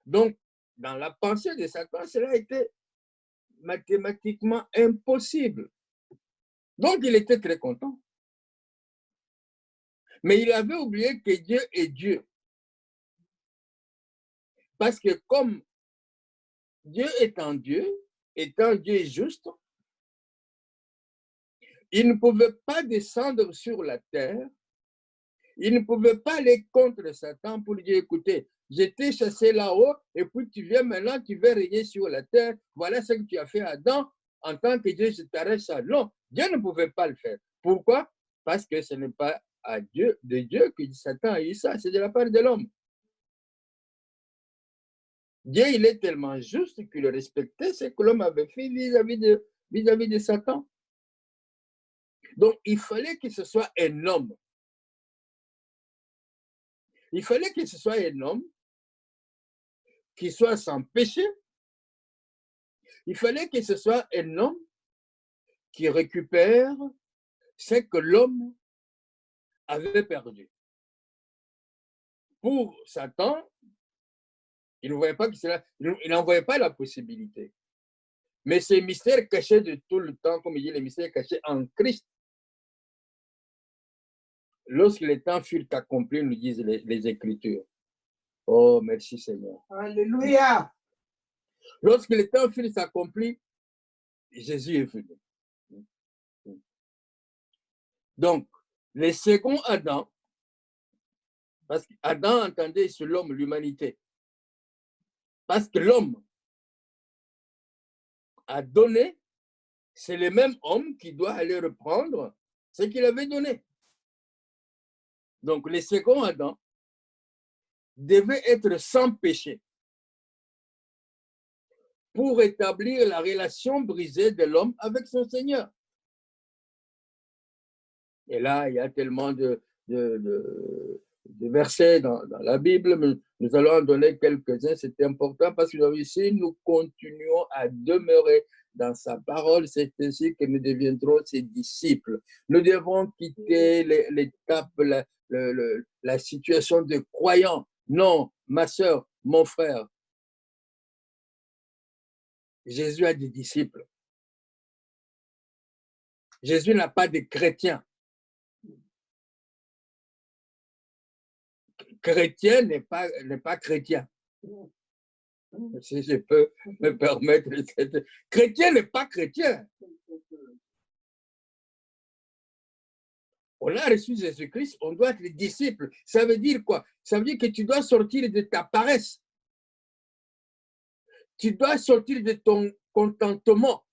Donc, dans la pensée de Satan, cela était mathématiquement impossible. Donc, il était très content. Mais il avait oublié que Dieu est Dieu. Parce que comme Dieu étant Dieu juste, il ne pouvait pas descendre sur la terre, il ne pouvait pas aller contre Satan pour lui dire, écoutez, je t'ai chassé là-haut et puis tu viens maintenant, tu veux régner sur la terre, voilà ce que tu as fait à Adam, en tant que Dieu, je t'arrête ça. Non, Dieu ne pouvait pas le faire. Pourquoi? Parce que ce n'est pas à Dieu, de Dieu que Satan a eu ça, c'est de la part de l'homme. Dieu, il est tellement juste qu'il respectait ce que l'homme avait fait vis-à-vis de Satan. Donc, il fallait que ce soit un homme. Il fallait que ce soit un homme qui soit sans péché. Il fallait que ce soit un homme qui récupère ce que l'homme avait perdu. Pour Satan, il ne voyait pas que cela, il n'en voyait pas la possibilité. Mais ces mystères cachés de tout le temps, comme il dit, les mystères cachés en Christ, lorsque les temps furent accomplis, nous disent les Écritures. Oh, merci Seigneur. Alléluia. Lorsque les temps furent accomplis, Jésus est venu. Donc, le second Adam, parce qu'Adam entendait sur l'homme, l'humanité, parce que l'homme a donné, c'est le même homme qui doit aller reprendre ce qu'il avait donné. Donc, le second Adam devait être sans péché pour établir la relation brisée de l'homme avec son Seigneur. Et là, il y a tellement de versets dans la Bible, mais nous allons en donner quelques-uns. C'est important parce que si nous continuons à demeurer dans sa parole, c'est ainsi que nous deviendrons ses disciples. Nous devons quitter l'étape, la situation de croyant. Non, ma soeur, mon frère, Jésus a des disciples. Jésus n'a pas de chrétiens. Chrétien n'est pas chrétien. Si je peux me permettre, chrétien n'est pas chrétien. On a reçu Jésus-Christ, on doit être disciple. Ça veut dire quoi? Ça veut dire que tu dois sortir de ta paresse. Tu dois sortir de ton contentement.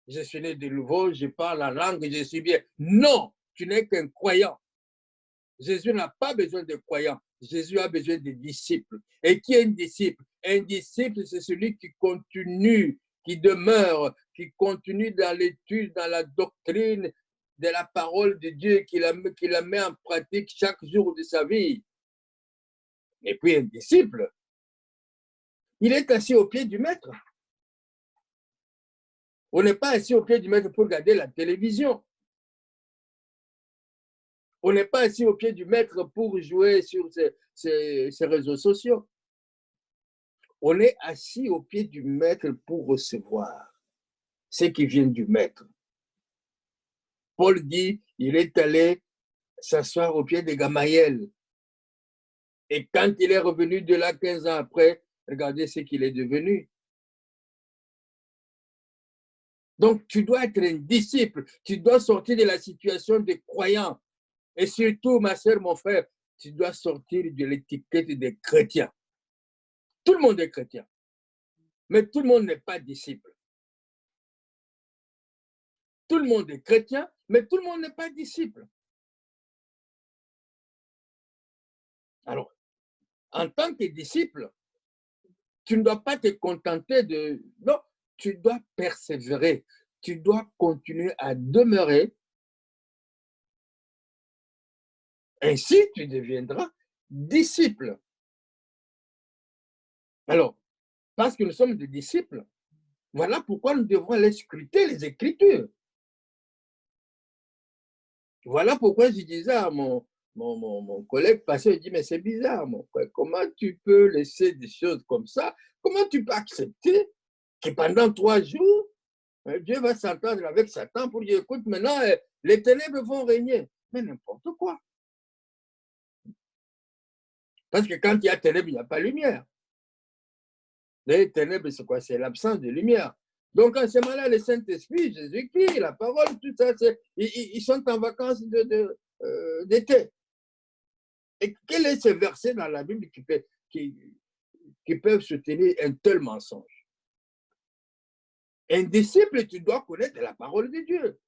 Je suis né de nouveau, je parle la langue, je suis bien. Non, tu n'es qu'un croyant. Jésus n'a pas besoin de croyants. Jésus a besoin de disciples. Et qui est un disciple? Un disciple, c'est celui qui continue, qui demeure, qui continue dans l'étude, dans la doctrine de la parole de Dieu, qui la met en pratique chaque jour de sa vie. Et puis un disciple, il est assis au pied du maître. On n'est pas assis au pied du maître pour regarder la télévision. On n'est pas assis au pied du maître pour jouer sur ces réseaux sociaux. On est assis au pied du maître pour recevoir ce qui vient du maître. Paul dit, il est allé s'asseoir au pied de Gamaliel. Et quand il est revenu de là 15 ans après, regardez ce qu'il est devenu. Donc, tu dois être un disciple. Tu dois sortir de la situation de croyant. Et surtout, ma soeur, mon frère, tu dois sortir de l'étiquette des chrétiens. Tout le monde est chrétien. Mais tout le monde n'est pas disciple. Tout le monde est chrétien, mais tout le monde n'est pas disciple. Alors, en tant que disciple, tu ne dois pas te contenter de... Non, tu dois persévérer. Tu dois continuer à demeurer. Ainsi, tu deviendras disciple. Alors, parce que nous sommes des disciples, voilà pourquoi nous devons aller scruter les Écritures. Voilà pourquoi je disais à mon collègue pasteur, il dit, mais c'est bizarre, mon frère, comment tu peux laisser des choses comme ça? Comment tu peux accepter que pendant 3 jours, Dieu va s'entendre avec Satan pour dire, écoute, maintenant, les ténèbres vont régner. Mais n'importe quoi. Parce que quand il y a ténèbres, il n'y a pas lumière. Les ténèbres, c'est quoi? C'est l'absence de lumière. Donc, en ce moment-là, le Saint-Esprit, Jésus-Christ, la parole, tout ça, ils sont en vacances d'été. Et quel est ce verset dans la Bible qui peuvent soutenir un tel mensonge? Un disciple, tu dois connaître la parole de Dieu.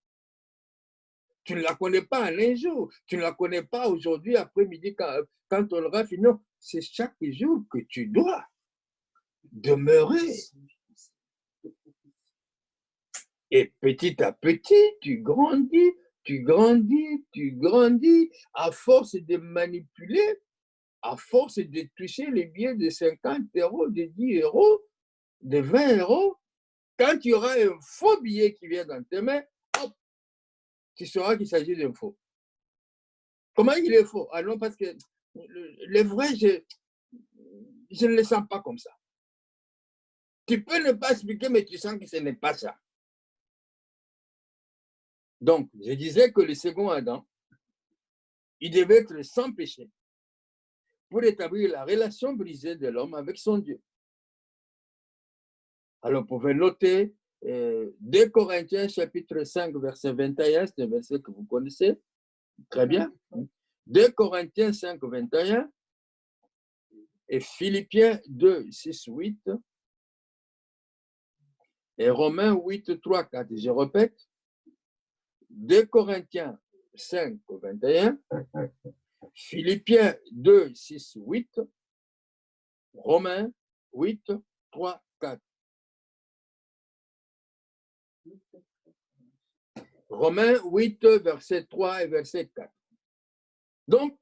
Tu ne la connais pas en un jour. Tu ne la connais pas aujourd'hui, après-midi, quand on aura fini. Non, c'est chaque jour que tu dois demeurer. Et petit à petit, tu grandis, tu grandis à force de manipuler, à force de toucher les billets de 50 euros, de 10 euros, de 20 euros. Quand tu auras un faux billet qui vient dans tes mains, hop, tu sauras qu'il s'agit d'un faux. Comment il est faux? Ah non, parce que le vrai, je ne le sens pas comme ça. Tu peux ne pas expliquer, mais tu sens que ce n'est pas ça. Donc, je disais que le second Adam, il devait être sans péché pour établir la relation brisée de l'homme avec son Dieu. Alors, vous pouvez noter 2 Corinthiens chapitre 5, verset 21, c'est un verset que vous connaissez très bien. 2 Corinthiens 5, 21 et Philippiens 2, 6, 8 et Romains 8, 3, 4. Je répète, 2 Corinthiens 5, 21, Philippiens 2, 6, 8, Romains 8, 3, 4. Romains 8, verset 3 et verset 4. Donc,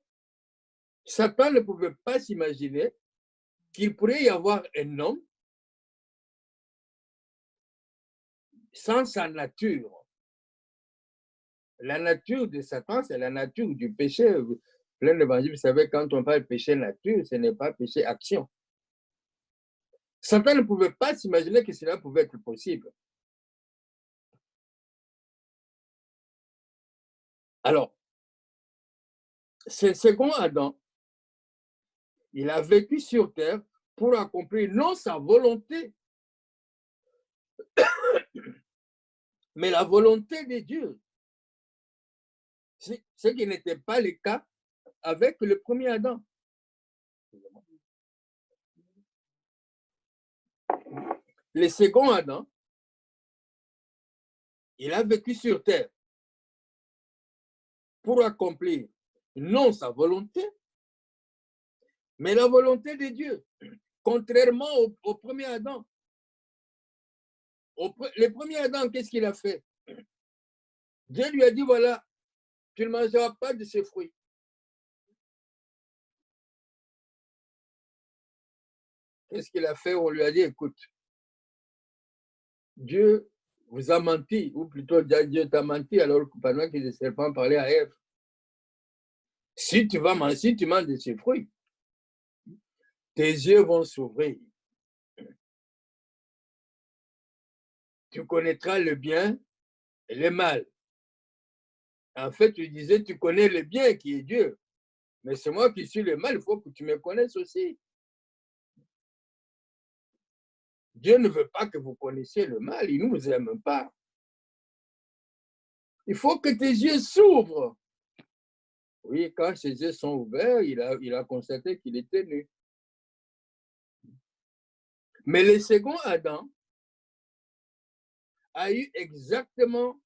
Satan ne pouvait pas s'imaginer qu'il pourrait y avoir un homme sans sa nature. La nature de Satan, c'est la nature du péché. Plein d'évangiles, vous savez, quand on parle péché nature, ce n'est pas péché action. Satan ne pouvait pas s'imaginer que cela pouvait être possible. Alors, ce second Adam, il a vécu sur terre pour accomplir non sa volonté, mais la volonté de Dieu. Ce qui n'était pas le cas avec le premier Adam. Le second Adam, il a vécu sur terre pour accomplir non sa volonté, mais la volonté de Dieu, contrairement au premier Adam. Le premier Adam, qu'est-ce qu'il a fait? Dieu lui a dit, voilà, tu ne mangeras pas de ces fruits. Qu'est-ce qu'il a fait? On lui a dit, écoute, Dieu vous a menti, ou plutôt Dieu t'a menti, alors que pendant que le serpent parlait à Ève. Si tu manges de ces fruits, tes yeux vont s'ouvrir. Tu connaîtras le bien et le mal. En fait, tu disais, tu connais le bien qui est Dieu. Mais c'est moi qui suis le mal, il faut que tu me connaisses aussi. Dieu ne veut pas que vous connaissiez le mal, il ne nous aime pas. Il faut que tes yeux s'ouvrent. Oui, quand ses yeux sont ouverts, il a constaté qu'il était nu. Mais le second Adam a eu exactement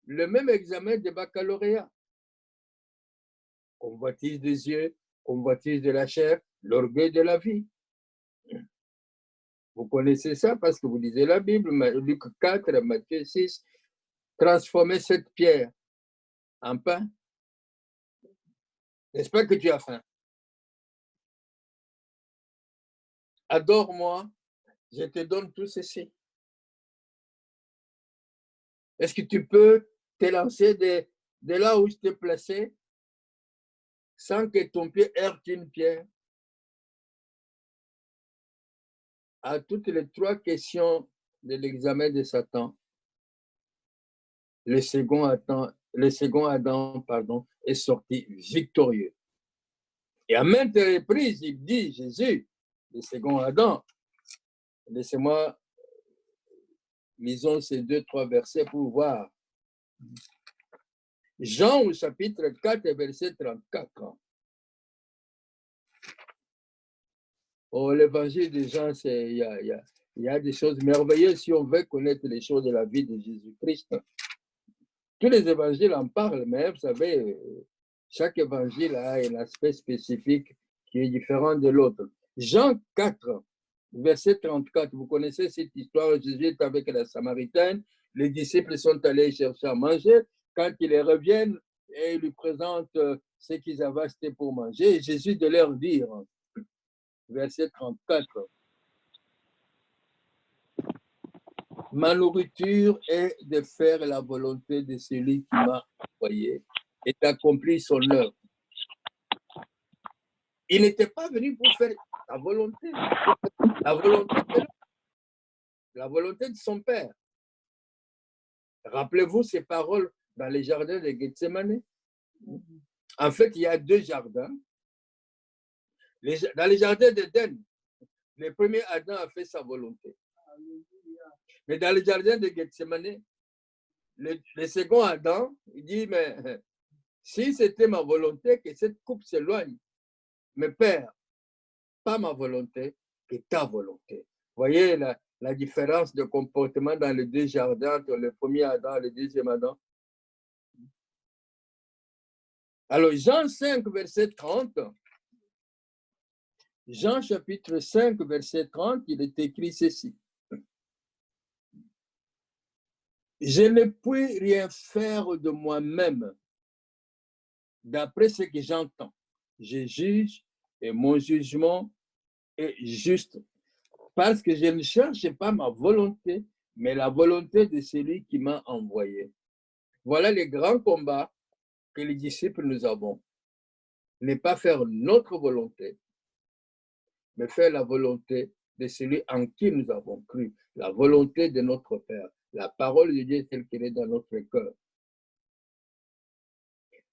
le même examen de baccalauréat. Convoitise des yeux, convoitise de la chair, l'orgueil de la vie. Vous connaissez ça parce que vous lisez la Bible, Luc 4, Matthieu 6, transformer cette pierre en pain. N'est-ce pas que tu as faim? Adore-moi, je te donne tout ceci. Est-ce que tu peux te lancer de là où je t'ai placé sans que ton pied heurte une pierre? À toutes les 3 questions de l'examen de Satan, le second Adam est sorti victorieux. Et à maintes reprises, il dit, Jésus, le second Adam, laissez-moi, lisons ces 2-3 versets pour voir. Jean au chapitre 4, verset 34. Oh, l'évangile de Jean, il y a des choses merveilleuses si on veut connaître les choses de la vie de Jésus-Christ. Tous les évangiles en parlent, mais vous savez, chaque évangile a un aspect spécifique qui est différent de l'autre. Jean 4, verset 34, vous connaissez cette histoire, Jésus est avec la Samaritaine, les disciples sont allés chercher à manger, quand ils reviennent et ils lui présentent ce qu'ils avaient acheté pour manger, Jésus de leur dire, verset 34, ma nourriture est de faire la volonté de celui qui m'a envoyé et d'accomplir son œuvre. Il n'était pas venu pour faire la volonté de son Père. Rappelez-vous ces paroles dans les jardins de Gethsemane. En fait, il y a deux jardins. Dans les jardins d'Éden, le premier Adam a fait sa volonté. Mais dans le jardin de Gethsemane, le second Adam, il dit, mais si c'était ma volonté que cette coupe s'éloigne, mais Père, pas ma volonté, que ta volonté. Voyez la différence de comportement dans les deux jardins, entre le premier Adam et le deuxième Adam. Alors, Jean 5, verset 30, Jean chapitre 5, verset 30, il est écrit ceci. Je ne puis rien faire de moi-même, d'après ce que j'entends. Je juge et mon jugement est juste, parce que je ne cherche pas ma volonté, mais la volonté de celui qui m'a envoyé. Voilà les grands combats que les disciples nous avons. Ne pas faire notre volonté, mais faire la volonté de celui en qui nous avons cru, la volonté de notre Père, la parole de Dieu telle qu'elle est dans notre cœur.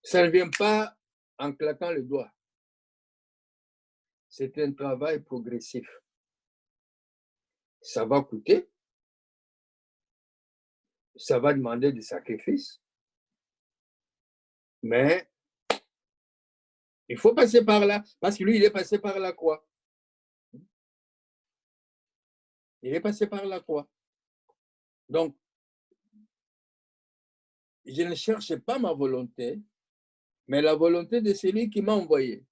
Ça ne vient pas en claquant les doigts. C'est un travail progressif. Ça va coûter, ça va demander des sacrifices, mais il faut passer par là, parce que lui, il est passé par la croix. Il est passé par la croix. Donc, je ne cherche pas ma volonté, mais la volonté de celui qui m'a envoyé.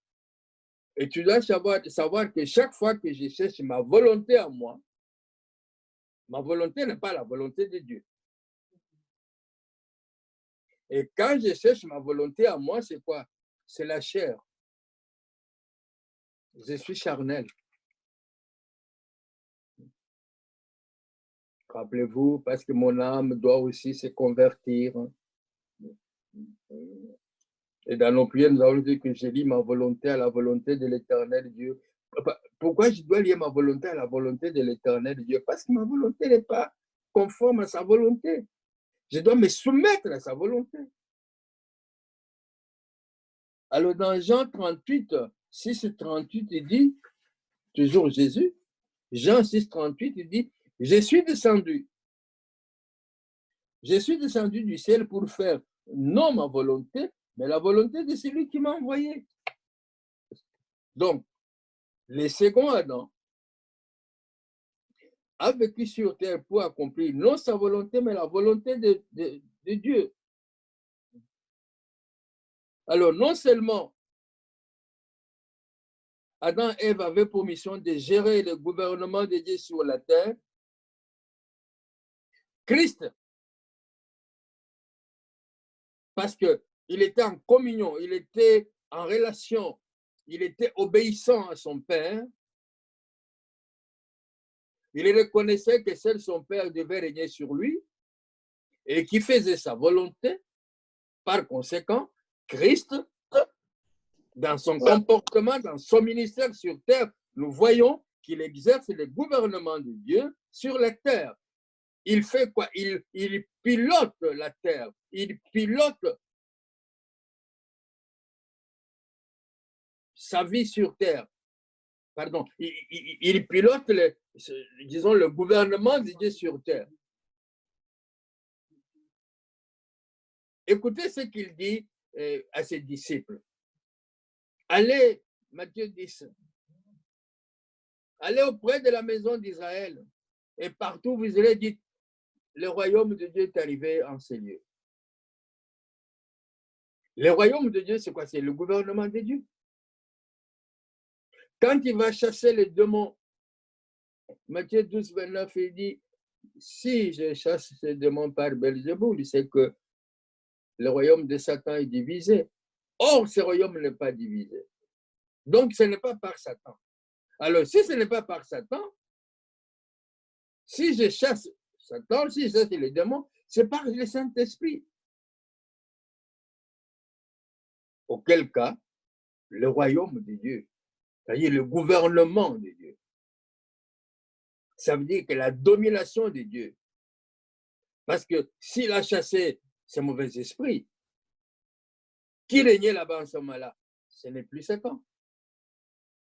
Et tu dois savoir que chaque fois que je cherche ma volonté à moi, ma volonté n'est pas la volonté de Dieu. Et quand je cherche ma volonté à moi, c'est quoi? C'est la chair. Je suis charnel. Rappelez-vous, parce que mon âme doit aussi se convertir. Et dans nos prières, nous avons dit que je lie ma volonté à la volonté de l'Éternel Dieu. Pourquoi je dois lier ma volonté à la volonté de l'Éternel Dieu? Parce que ma volonté n'est pas conforme à sa volonté. Je dois me soumettre à sa volonté. Alors dans Jean 38, 6 et 38, il dit, toujours Jésus, Jean 6, 38, il dit, je suis descendu du ciel pour faire non ma volonté, mais la volonté de celui qui m'a envoyé. Donc, le second Adam a vécu sur terre pour accomplir non sa volonté, mais la volonté de Dieu. Alors, non seulement Adam et Ève avaient pour mission de gérer le gouvernement de Dieu sur la terre, Christ, parce qu'il était en communion, il était en relation, il était obéissant à son Père, il reconnaissait que seul son Père devait régner sur lui et qui faisait sa volonté. Par conséquent, Christ, dans son comportement, dans son ministère sur terre, nous voyons qu'il exerce le gouvernement de Dieu sur la terre. Il fait quoi? Il pilote la terre. Il pilote sa vie sur terre. Pardon. Il pilote, disons, le gouvernement de Dieu sur terre. Écoutez ce qu'il dit à ses disciples. Allez, Matthieu 10, allez auprès de la maison d'Israël et partout vous allez dire, le royaume de Dieu est arrivé en ces lieux. Le royaume de Dieu, c'est quoi? C'est le gouvernement de Dieu. Quand il va chasser les démons, Matthieu 12, 29, il dit, si je chasse ces démons par Belzéboul, c'est que le royaume de Satan est divisé. Or, ce royaume n'est pas divisé. Donc, ce n'est pas par Satan. Alors, si ce n'est pas par Satan, si je chasse Satan, si je chasse les démons, c'est par le Saint-Esprit. Auquel cas, le royaume de Dieu, c'est-à-dire le gouvernement de Dieu, ça veut dire que la domination de Dieu. Parce que s'il a chassé ces mauvais esprits, qui régnait là-bas en ce moment-là? Ce n'est plus Satan.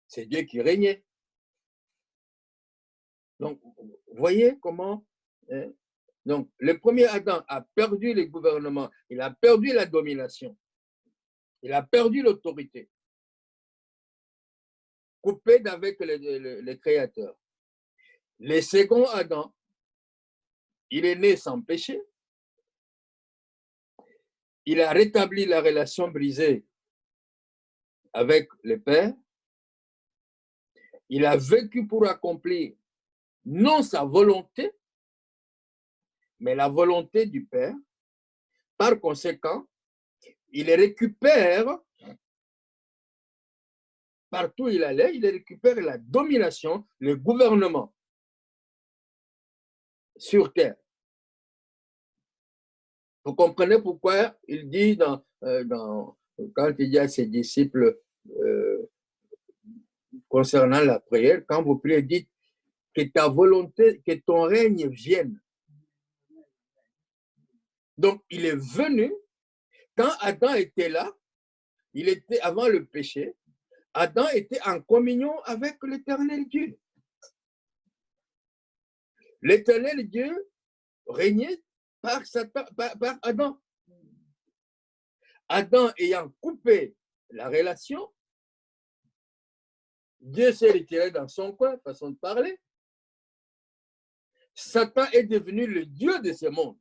C'est Dieu qui régnait. Donc, vous voyez comment... donc, le premier Adam a perdu le gouvernement, il a perdu la domination, il a perdu l'autorité, coupé d'avec le Créateur. Le second Adam, il est né sans péché, il a rétabli la relation brisée avec le Père, il a vécu pour accomplir non sa volonté, mais la volonté du Père. Par conséquent, il récupère, partout où il allait, il récupère la domination, le gouvernement sur terre. Vous comprenez pourquoi il dit quand il dit à ses disciples concernant la prière, quand vous priez, dites que ta volonté, que ton règne vienne. Donc, il est venu, quand Adam était là, il était avant le péché, Adam était en communion avec l'Éternel Dieu. L'Éternel Dieu régnait par Satan, par Adam. Adam ayant coupé la relation, Dieu s'est retiré dans son coin, façon de parler. Satan est devenu le Dieu de ce monde.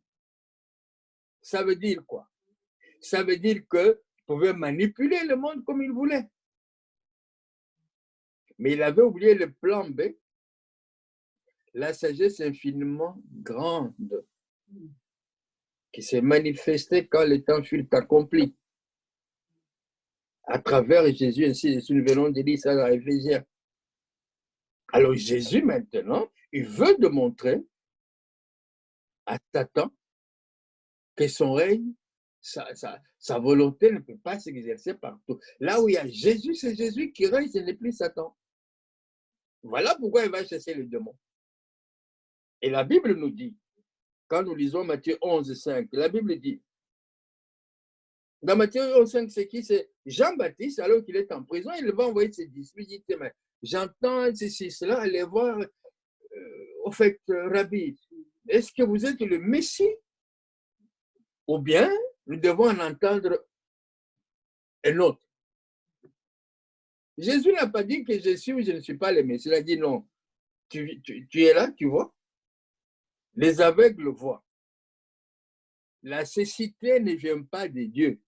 Ça veut dire quoi? Ça veut dire qu'il pouvait manipuler le monde comme il voulait. Mais il avait oublié le plan B, la sagesse infiniment grande, qui s'est manifestée quand le temps fut accompli. À travers Jésus, ainsi nous venons de dire ça dans Éphésiens. Alors Jésus, maintenant, il veut démontrer à Satan que son règne, sa volonté ne peut pas s'exercer partout. Là où il y a Jésus, c'est Jésus qui règne, ce n'est plus Satan. Voilà pourquoi il va chasser les démons. Et la Bible nous dit, quand nous lisons Matthieu 11, 5, la Bible dit, dans Matthieu 11, 5, c'est qui? C'est Jean-Baptiste, alors qu'il est en prison, il va envoyer ses disciples, il dit, mais j'entends ceci, cela, allez voir, au fait, Rabbi, est-ce que vous êtes le Messie? Ou bien, nous devons en entendre un autre. Jésus n'a pas dit que je suis ou je ne suis pas le Messie. Il a dit non. Tu es là, tu vois. Les aveugles voient. La cécité ne vient pas de Dieu.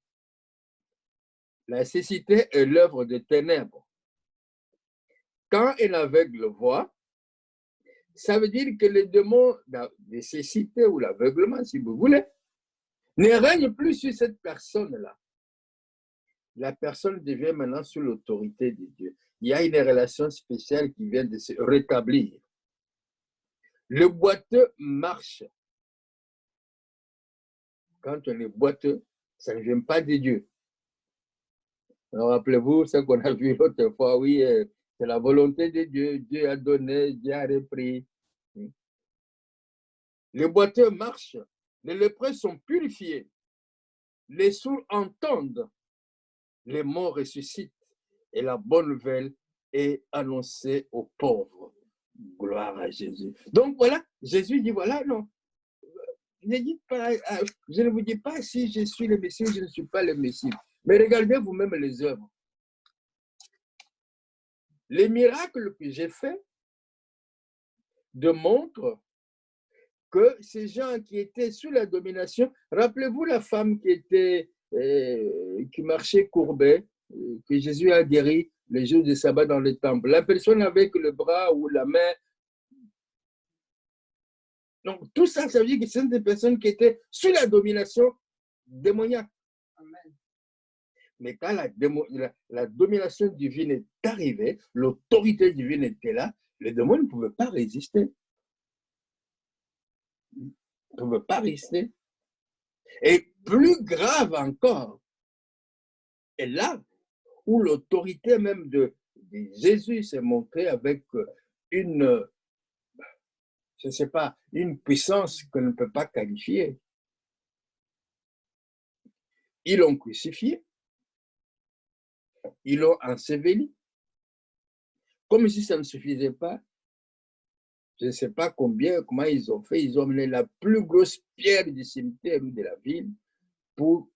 La cécité est l'œuvre des ténèbres. Quand un aveugle voit, ça veut dire que le démon de cécité ou l'aveuglement, si vous voulez, ne règne plus sur cette personne-là. La personne devient maintenant sous l'autorité de Dieu. Il y a une relation spéciale qui vient de se rétablir. Le boiteux marche. Quand on est boiteux, ça ne vient pas de Dieu. Alors, rappelez-vous ce qu'on a vu l'autre fois, oui, c'est la volonté de Dieu. Dieu a donné, Dieu a repris. Les boiteux marchent, les lépreux sont purifiés, les sourds entendent, les morts ressuscitent et la bonne nouvelle est annoncée aux pauvres. Gloire à Jésus. Donc voilà, Jésus dit voilà, non. Je ne vous dis pas si je suis le Messie ou je ne suis pas le Messie. Mais regardez vous-même les œuvres. Les miracles que j'ai faits démontrent que ces gens qui étaient sous la domination, rappelez-vous la femme qui marchait courbée, que Jésus a guéri les jours de sabbat dans le temple. La personne avec le bras ou la main. Donc tout ça, ça veut dire que ce sont des personnes qui étaient sous la domination démoniaque. Amen. Mais quand la domination divine est arrivée, l'autorité divine était là, le démon ne pouvait pas résister. Il ne pouvait pas résister. Et plus grave encore, est là où l'autorité même de Jésus s'est montrée avec une, je ne sais pas, une puissance qu'on ne peut pas qualifier. Ils l'ont crucifié, ils l'ont enseveli. Comme si ça ne suffisait pas, je ne sais pas comment ils ont fait, ils ont amené la plus grosse pierre du cimetière ou de la ville pour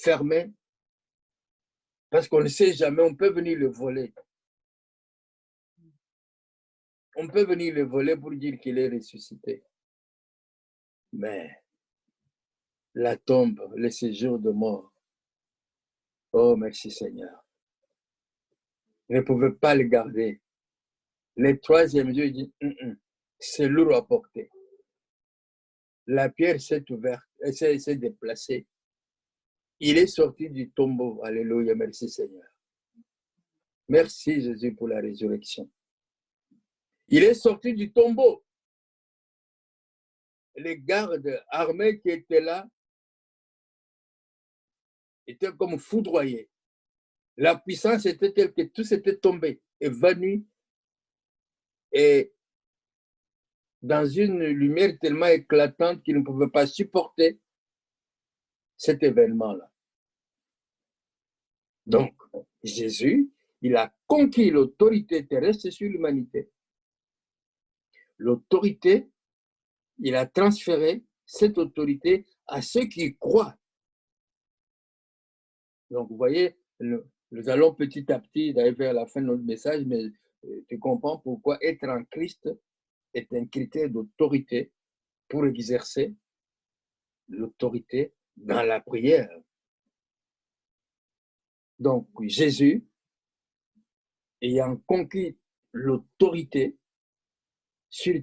fermer, parce qu'on ne sait jamais, on peut venir le voler. On peut venir le voler pour dire qu'il est ressuscité. Mais la tombe, le séjour de mort, oh merci Seigneur, ils ne pouvaient pas le garder. Le troisième jour, il dit, c'est lourd à porter. La pierre s'est ouverte, elle s'est déplacée. Il est sorti du tombeau. Alléluia, merci Seigneur. Merci Jésus pour la résurrection. Il est sorti du tombeau. Les gardes armés qui étaient là étaient comme foudroyés. La puissance était telle que tout s'était tombé, évanoui, et dans une lumière tellement éclatante qu'ils ne pouvaient pas supporter cet événement-là. Donc, Jésus, il a conquis l'autorité terrestre sur l'humanité. L'autorité, il a transféré cette autorité à ceux qui croient. Donc, vous voyez, nous allons petit à petit d'aller vers la fin de notre message, mais tu comprends pourquoi être en Christ est un critère d'autorité pour exercer l'autorité dans la prière. Donc, Jésus, ayant conquis l'autorité sur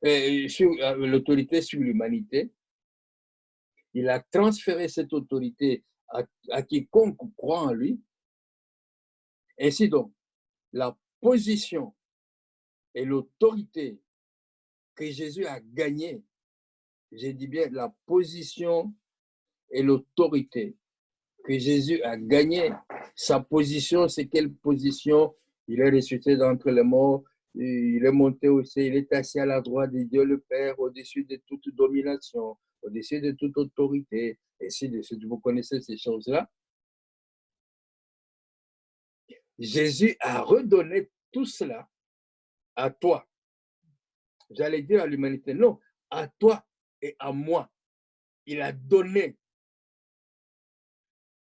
l'autorité sur l'humanité, il a transféré cette autorité à quiconque croit en lui. Ainsi donc, la position et l'autorité que Jésus a gagnée, j'ai dit bien la position et l'autorité que Jésus a gagnée. Sa position, c'est quelle position? Il est ressuscité d'entre les morts, il est monté au ciel, il est assis à la droite de Dieu le Père, au-dessus de toute domination, au-dessus de toute autorité, et ainsi de suite. Vous connaissez ces choses-là. Jésus a redonné tout cela à toi. J'allais dire à l'humanité, non, à toi et à moi. Il a donné.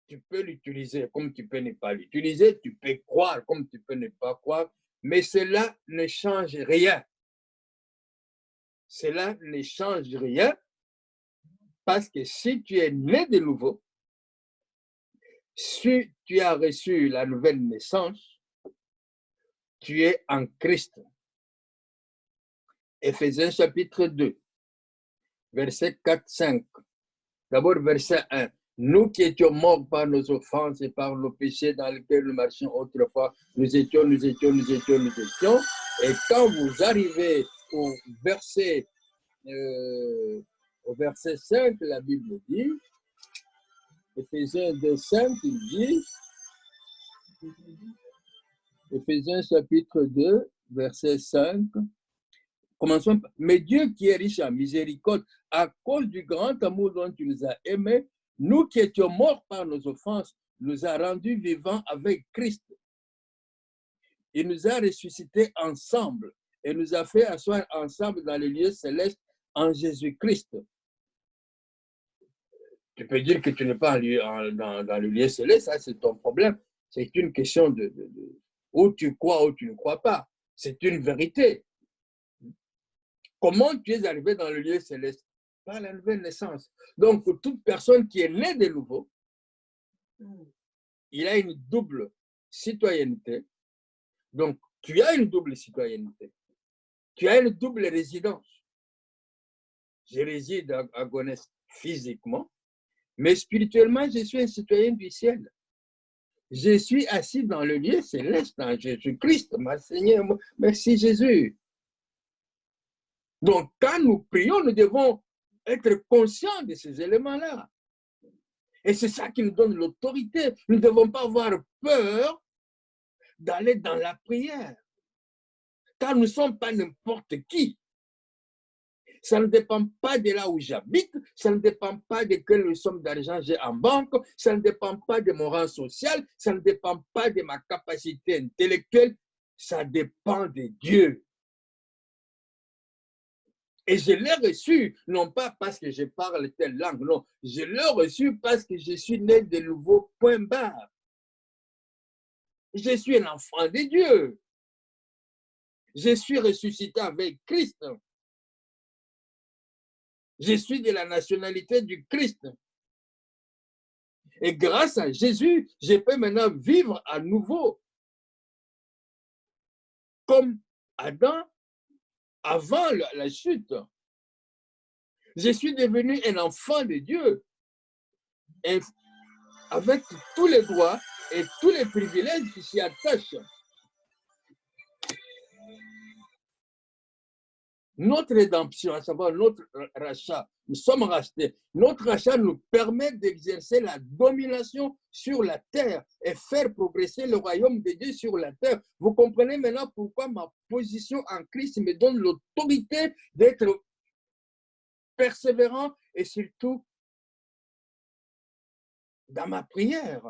Tu peux l'utiliser comme tu peux ne pas l'utiliser, tu peux croire comme tu peux ne pas croire, mais cela ne change rien. Cela ne change rien parce que si tu es né de nouveau, si tu as reçu la nouvelle naissance, tu es en Christ. Éphésiens chapitre 2, verset 4-5. D'abord, verset 1. Nous qui étions morts par nos offenses et par nos péchés dans lesquels nous marchions autrefois, nous étions. Et quand vous arrivez au verset 5, la Bible dit, Éphésiens 2:5, il dit, Éphésiens chapitre 2, verset 5, commençons par, mais Dieu qui est riche en miséricorde, à cause du grand amour dont il nous a aimés, nous qui étions morts par nos offenses, nous a rendus vivants avec Christ. Il nous a ressuscités ensemble et nous a fait asseoir ensemble dans les lieux célestes en Jésus-Christ. Tu peux dire que tu n'es pas dans le lieu céleste, ça c'est ton problème. C'est une question de où tu crois ou tu ne crois pas. C'est une vérité. Comment tu es arrivé dans le lieu céleste? Par la nouvelle naissance. Donc, pour toute personne qui est née de nouveau, il a une double citoyenneté. Donc, tu as une double citoyenneté. Tu as une double résidence. Je réside à Gonesse physiquement, Mais spirituellement, je suis un citoyen du ciel. Je suis assis dans le lieu céleste en Jésus-Christ, mon Seigneur. Merci Jésus. Donc, quand nous prions, nous devons être conscients de ces éléments-là. Et c'est ça qui nous donne l'autorité. Nous ne devons pas avoir peur d'aller dans la prière. Car nous ne sommes pas n'importe qui. Ça ne dépend pas de là où j'habite, ça ne dépend pas de quelle somme d'argent j'ai en banque, ça ne dépend pas de mon rang social, ça ne dépend pas de ma capacité intellectuelle, ça dépend de Dieu. Et je l'ai reçu, non pas parce que je parle telle langue, non, je l'ai reçu parce que je suis né de nouveau, point barre. Je suis un enfant de Dieu. Je suis ressuscité avec Christ. Je suis de la nationalité du Christ. Et grâce à Jésus, je peux maintenant vivre à nouveau. Comme Adam avant la chute. Je suis devenu un enfant de Dieu. Et avec tous les droits et tous les privilèges qui s'y attachent. Notre rédemption, à savoir notre rachat, nous sommes rachetés. Notre rachat nous permet d'exercer la domination sur la terre et faire progresser le royaume de Dieu sur la terre. Vous comprenez maintenant pourquoi ma position en Christ me donne l'autorité d'être persévérant et surtout dans ma prière.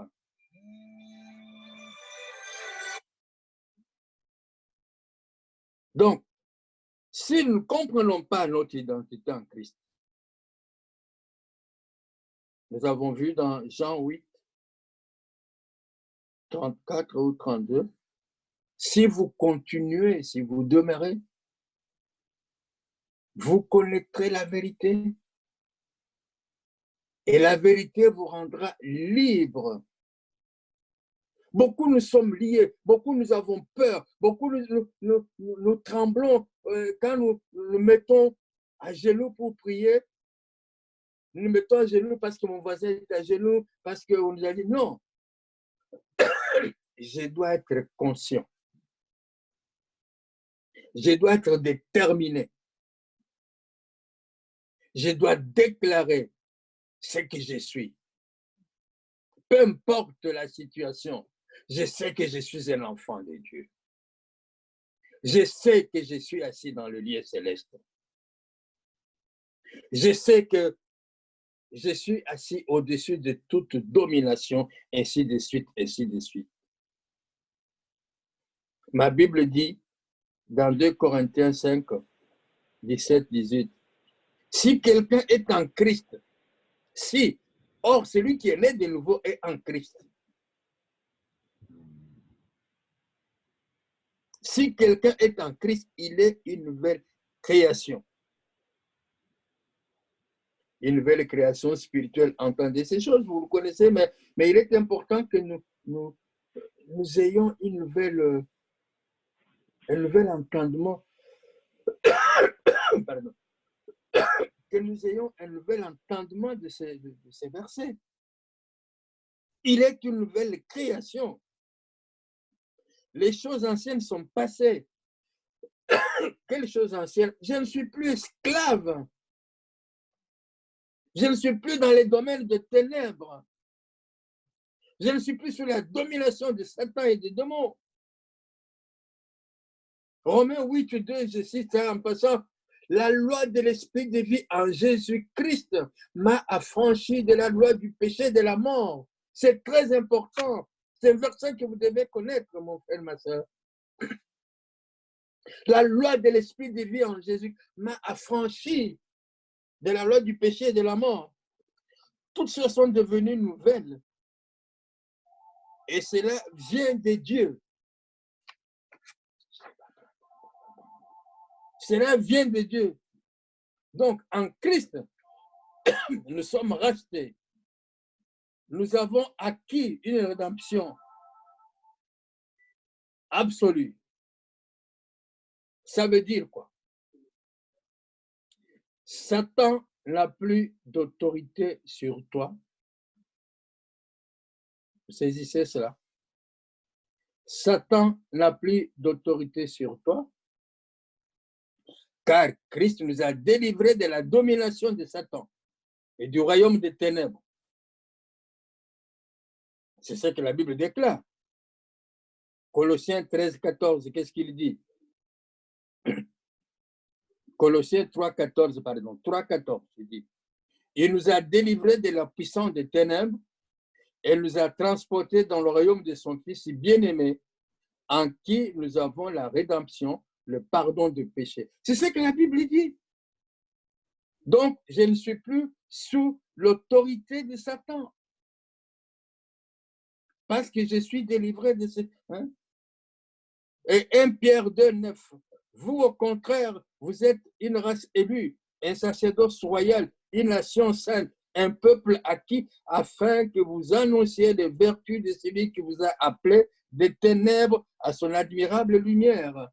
Donc, si nous ne comprenons pas notre identité en Christ, nous avons vu dans Jean 8, 34 ou 32, si vous continuez, si vous demeurez, vous connaîtrez la vérité et la vérité vous rendra libre. Beaucoup nous sommes liés, beaucoup nous avons peur, beaucoup nous tremblons quand nous nous mettons à genoux pour prier. Nous nous mettons à genoux parce que mon voisin est à genoux, parce qu'on nous a dit non. Je dois être conscient. Je dois être déterminé. Je dois déclarer ce que je suis. Peu importe la situation, je sais que je suis un enfant de Dieu. Je sais que je suis assis dans le lieu céleste. Je sais que je suis assis au-dessus de toute domination, ainsi de suite, ainsi de suite. Ma Bible dit dans 2 Corinthiens 5, 17, 18, si quelqu'un est en Christ, or celui qui est né de nouveau est en Christ. Si quelqu'un est en Christ, il est une nouvelle création. Une nouvelle création spirituelle. Entendez ces choses, vous le connaissez, mais il est important que nous ayons un nouvel entendement. Pardon. Que nous ayons un nouvel entendement de ces versets. Il est une nouvelle création. Les choses anciennes sont passées. Quelles choses anciennes? Je ne suis plus esclave. Je ne suis plus dans les domaines de ténèbres. Je ne suis plus sous la domination de Satan et des démons. Romains 8, 2, je cite ça en passant. La loi de l'esprit de vie en Jésus-Christ m'a affranchi de la loi du péché et de la mort. C'est très important. C'est un verset que vous devez connaître, mon frère, ma soeur. La loi de l'esprit de vie en Jésus m'a affranchi de la loi du péché et de la mort. Toutes choses sont devenues nouvelles. Et cela vient de Dieu. Cela vient de Dieu. Donc, en Christ, nous sommes rachetés. Nous avons acquis une rédemption absolue. Ça veut dire quoi? Satan n'a plus d'autorité sur toi Vous saisissez cela? Satan n'a plus d'autorité sur toi, car Christ nous a délivrés de la domination de Satan et du royaume des ténèbres. C'est ce que la Bible déclare. Colossiens 13, 14, qu'est-ce qu'il dit? Colossiens 3, 14, pardon, 3, 14, il dit. Il nous a délivrés de la puissance des ténèbres et nous a transportés dans le royaume de son Fils bien-aimé, en qui nous avons la rédemption, le pardon du péché. C'est ce que la Bible dit. Donc, je ne suis plus sous l'autorité de Satan. Parce que je suis délivré de ce... Hein? Et 1 Pierre 2, 9. Vous, au contraire, vous êtes une race élue, un sacerdoce royal, une nation sainte, un peuple acquis, afin que vous annonciez les vertus de celui qui vous a appelé des ténèbres à son admirable lumière.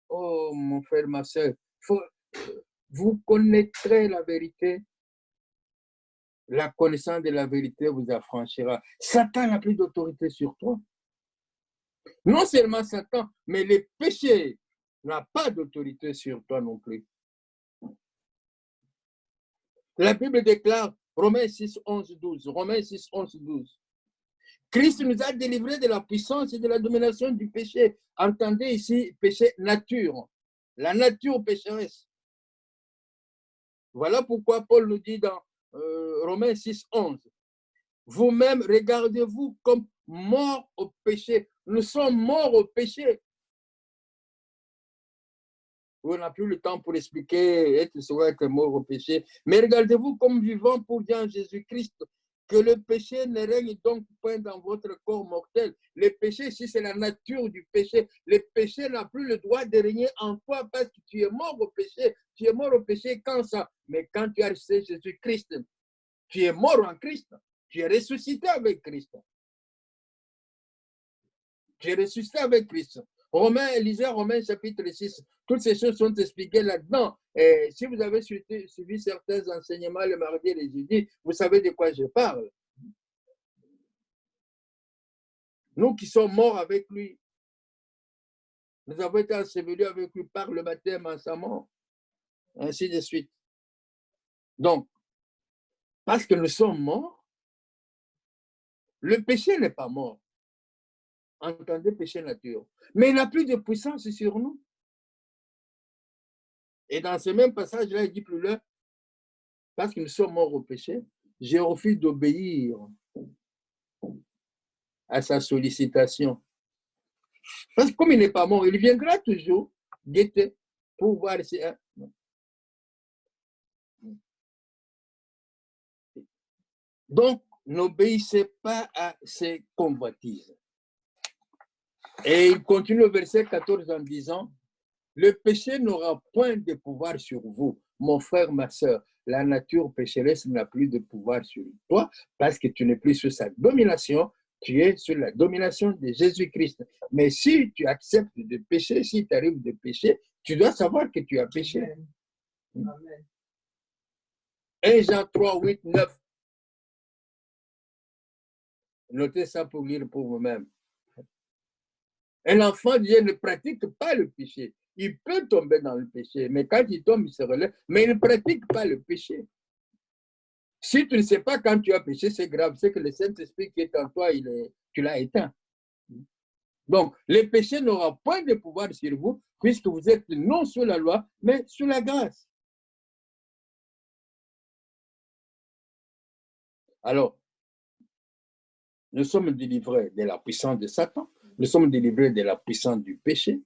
Oh, mon frère, ma soeur, vous connaîtrez la vérité. La connaissance de la vérité vous affranchira. Satan n'a plus d'autorité sur toi. Non seulement Satan, mais les péchés n'ont pas d'autorité sur toi non plus. La Bible déclare, Romains 6, 11, 12, Romains 6, 11, 12. Christ nous a délivrés de la puissance et de la domination du péché. Entendez ici, péché nature. La nature pécheresse. Voilà pourquoi Paul nous dit dans Romains 6, 11. Vous-même, regardez-vous comme morts au péché. Nous sommes morts au péché. On n'a plus le temps pour expliquer être mort au péché. Mais regardez-vous comme vivant pour Dieu en Jésus-Christ. Que le péché ne règne donc point dans votre corps mortel. Le péché, ici, c'est la nature du péché. Le péché n'a plus le droit de régner en toi parce que tu es mort au péché. Tu es mort au péché quand ça? Mais quand tu as reçu Jésus-Christ, tu es mort en Christ. Tu es ressuscité avec Christ. Tu es ressuscité avec Christ. Lisez Romains chapitre 6. Toutes ces choses sont expliquées là-dedans. Et si vous avez suivi certains enseignements le mardi et le jeudi, vous savez de quoi je parle. Nous qui sommes morts avec lui, nous avons été ensevelis avec lui par le baptême en sa mort, ainsi de suite. Donc, parce que nous sommes morts, le péché n'est pas mort. Entendez, péché nature. Mais il n'a plus de puissance sur nous. Et dans ce même passage-là, il dit plus loin, parce que nous sommes morts au péché, je refuse d'obéir à sa sollicitation. Parce que comme il n'est pas mort, il viendra toujours guetter pour voir si... Donc, n'obéissez pas à ces convoitises. Et il continue au verset 14 en disant, le péché n'aura point de pouvoir sur vous, mon frère, ma soeur. La nature pécheresse n'a plus de pouvoir sur toi parce que tu n'es plus sous sa domination, tu es sous la domination de Jésus-Christ. Mais si tu acceptes de pécher, si tu arrives de pécher, tu dois savoir que tu as péché. Amen. 1 Jean 3, 8, 9. Notez ça pour lire pour vous-même. Un enfant de Dieu ne pratique pas le péché. Il peut tomber dans le péché, mais quand il tombe, il se relève. Mais il ne pratique pas le péché. Si tu ne sais pas quand tu as péché, c'est grave. C'est que le Saint-Esprit qui est en toi, tu l'as éteint. Donc, le péché n'aura point de pouvoir sur vous, puisque vous êtes non sous la loi, mais sous la grâce. Alors, nous sommes délivrés de la puissance de Satan, nous sommes délivrés de la puissance du péché.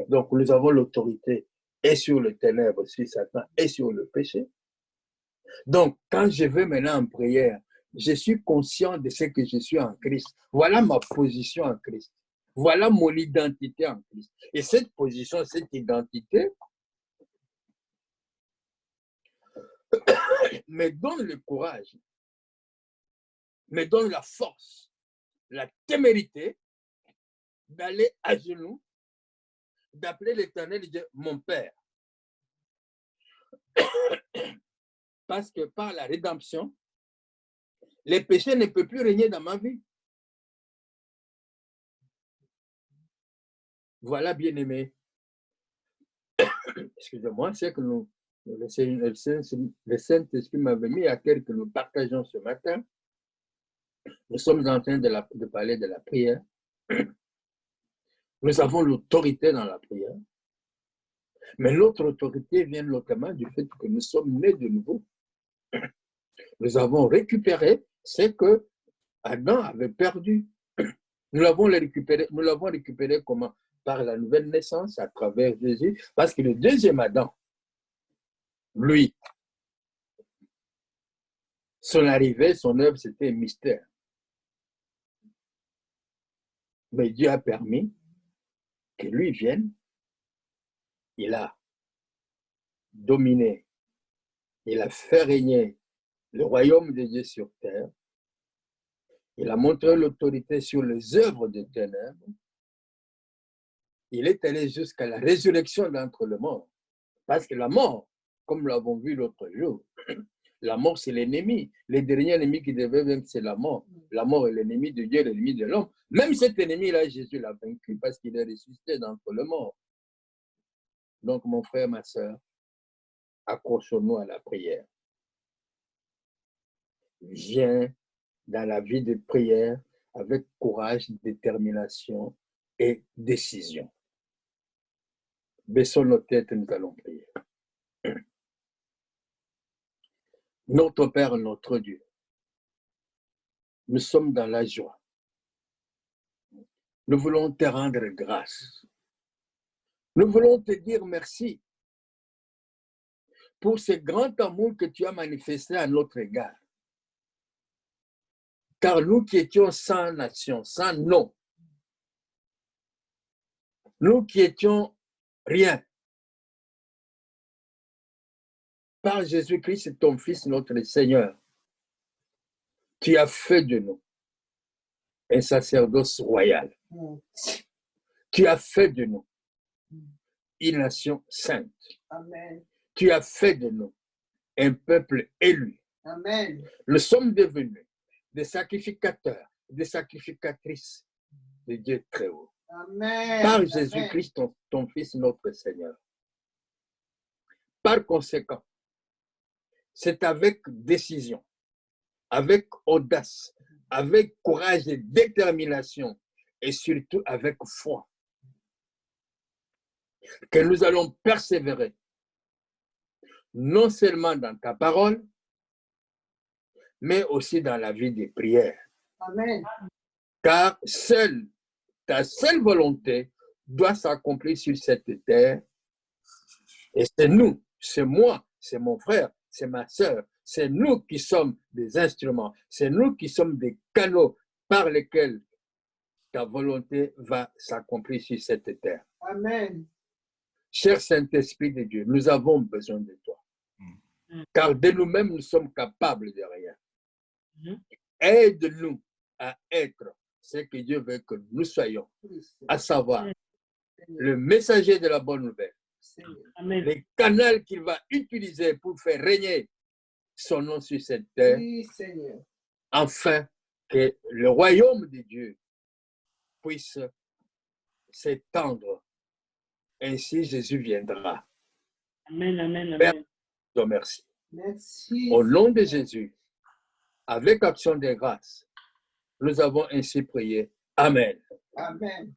Donc, nous avons l'autorité et sur le ténèbre, sur Satan, et sur le péché. Donc, quand je vais maintenant en prière, je suis conscient de ce que je suis en Christ. Voilà ma position en Christ. Voilà mon identité en Christ. Et cette position, cette identité me donne le courage, me donne la force, la témérité d'aller à genoux, d'appeler l'Éternel et de dire mon Père. Parce que par la rédemption, les péchés ne peuvent plus régner dans ma vie. Voilà, bien-aimés. Excusez-moi, c'est que le Saint-Esprit m'avait mis à cœur que nous partageons ce matin. Nous sommes en train de parler de la prière. Nous avons l'autorité dans la prière. Mais notre autorité vient notamment du fait que nous sommes nés de nouveau. Nous avons récupéré ce que Adam avait perdu. Nous l'avons récupéré comment? Par la nouvelle naissance à travers Jésus. Parce que le deuxième Adam, lui, son arrivée, son œuvre, c'était un mystère. Mais Dieu a permis que lui vienne. Il a dominé. Il a fait régner le royaume de Dieu sur terre. Il a montré l'autorité sur les œuvres des ténèbres. Il est allé jusqu'à la résurrection d'entre les morts. Parce que la mort, comme nous l'avons vu l'autre jour, la mort, c'est l'ennemi. Le dernier ennemi qui devait vaincre, c'est la mort. La mort est l'ennemi de Dieu, l'ennemi de l'homme. Même cet ennemi-là, Jésus l'a vaincu parce qu'il est ressuscité d'entre les morts. Donc, mon frère, ma soeur, accrochons-nous à la prière. Viens dans la vie de prière avec courage, détermination et décision. Baissons nos têtes, nous allons prier. Notre Père, notre Dieu, nous sommes dans la joie. Nous voulons te rendre grâce. Nous voulons te dire merci pour ce grand amour que tu as manifesté à notre égard. Car nous qui étions sans nation, sans nom, nous qui étions rien, par Jésus-Christ, ton Fils, notre Seigneur, tu as fait de nous un sacerdoce royal. Tu as fait de nous une nation sainte. Amen. Tu as fait de nous un peuple élu. Amen. Nous sommes devenus des sacrificateurs, des sacrificatrices de Dieu très haut. Amen. Par Jésus-Christ, ton Fils, notre Seigneur. Par conséquent, c'est avec décision, avec audace, avec courage et détermination, et surtout avec foi, que nous allons persévérer, non seulement dans ta parole, mais aussi dans la vie des prières. Amen. Car ta seule volonté doit s'accomplir sur cette terre. Et c'est nous, c'est moi, c'est mon frère, c'est ma sœur, c'est nous qui sommes des instruments, c'est nous qui sommes des canaux par lesquels ta volonté va s'accomplir sur cette terre. Amen. Cher Saint-Esprit de Dieu, nous avons besoin de toi. Car de nous-mêmes, nous sommes capables de rien. Aide-nous à être ce que Dieu veut que nous soyons, à savoir le messager de la bonne nouvelle, les canaux qu'il va utiliser pour faire régner son nom sur cette terre, Oui, Seigneur. afin que le royaume de Dieu puisse s'étendre. Ainsi, Jésus viendra. Amen, amen, Père, amen. je te remercie. Merci. Au nom de Jésus, avec action de grâce, nous avons ainsi prié. Amen. Amen.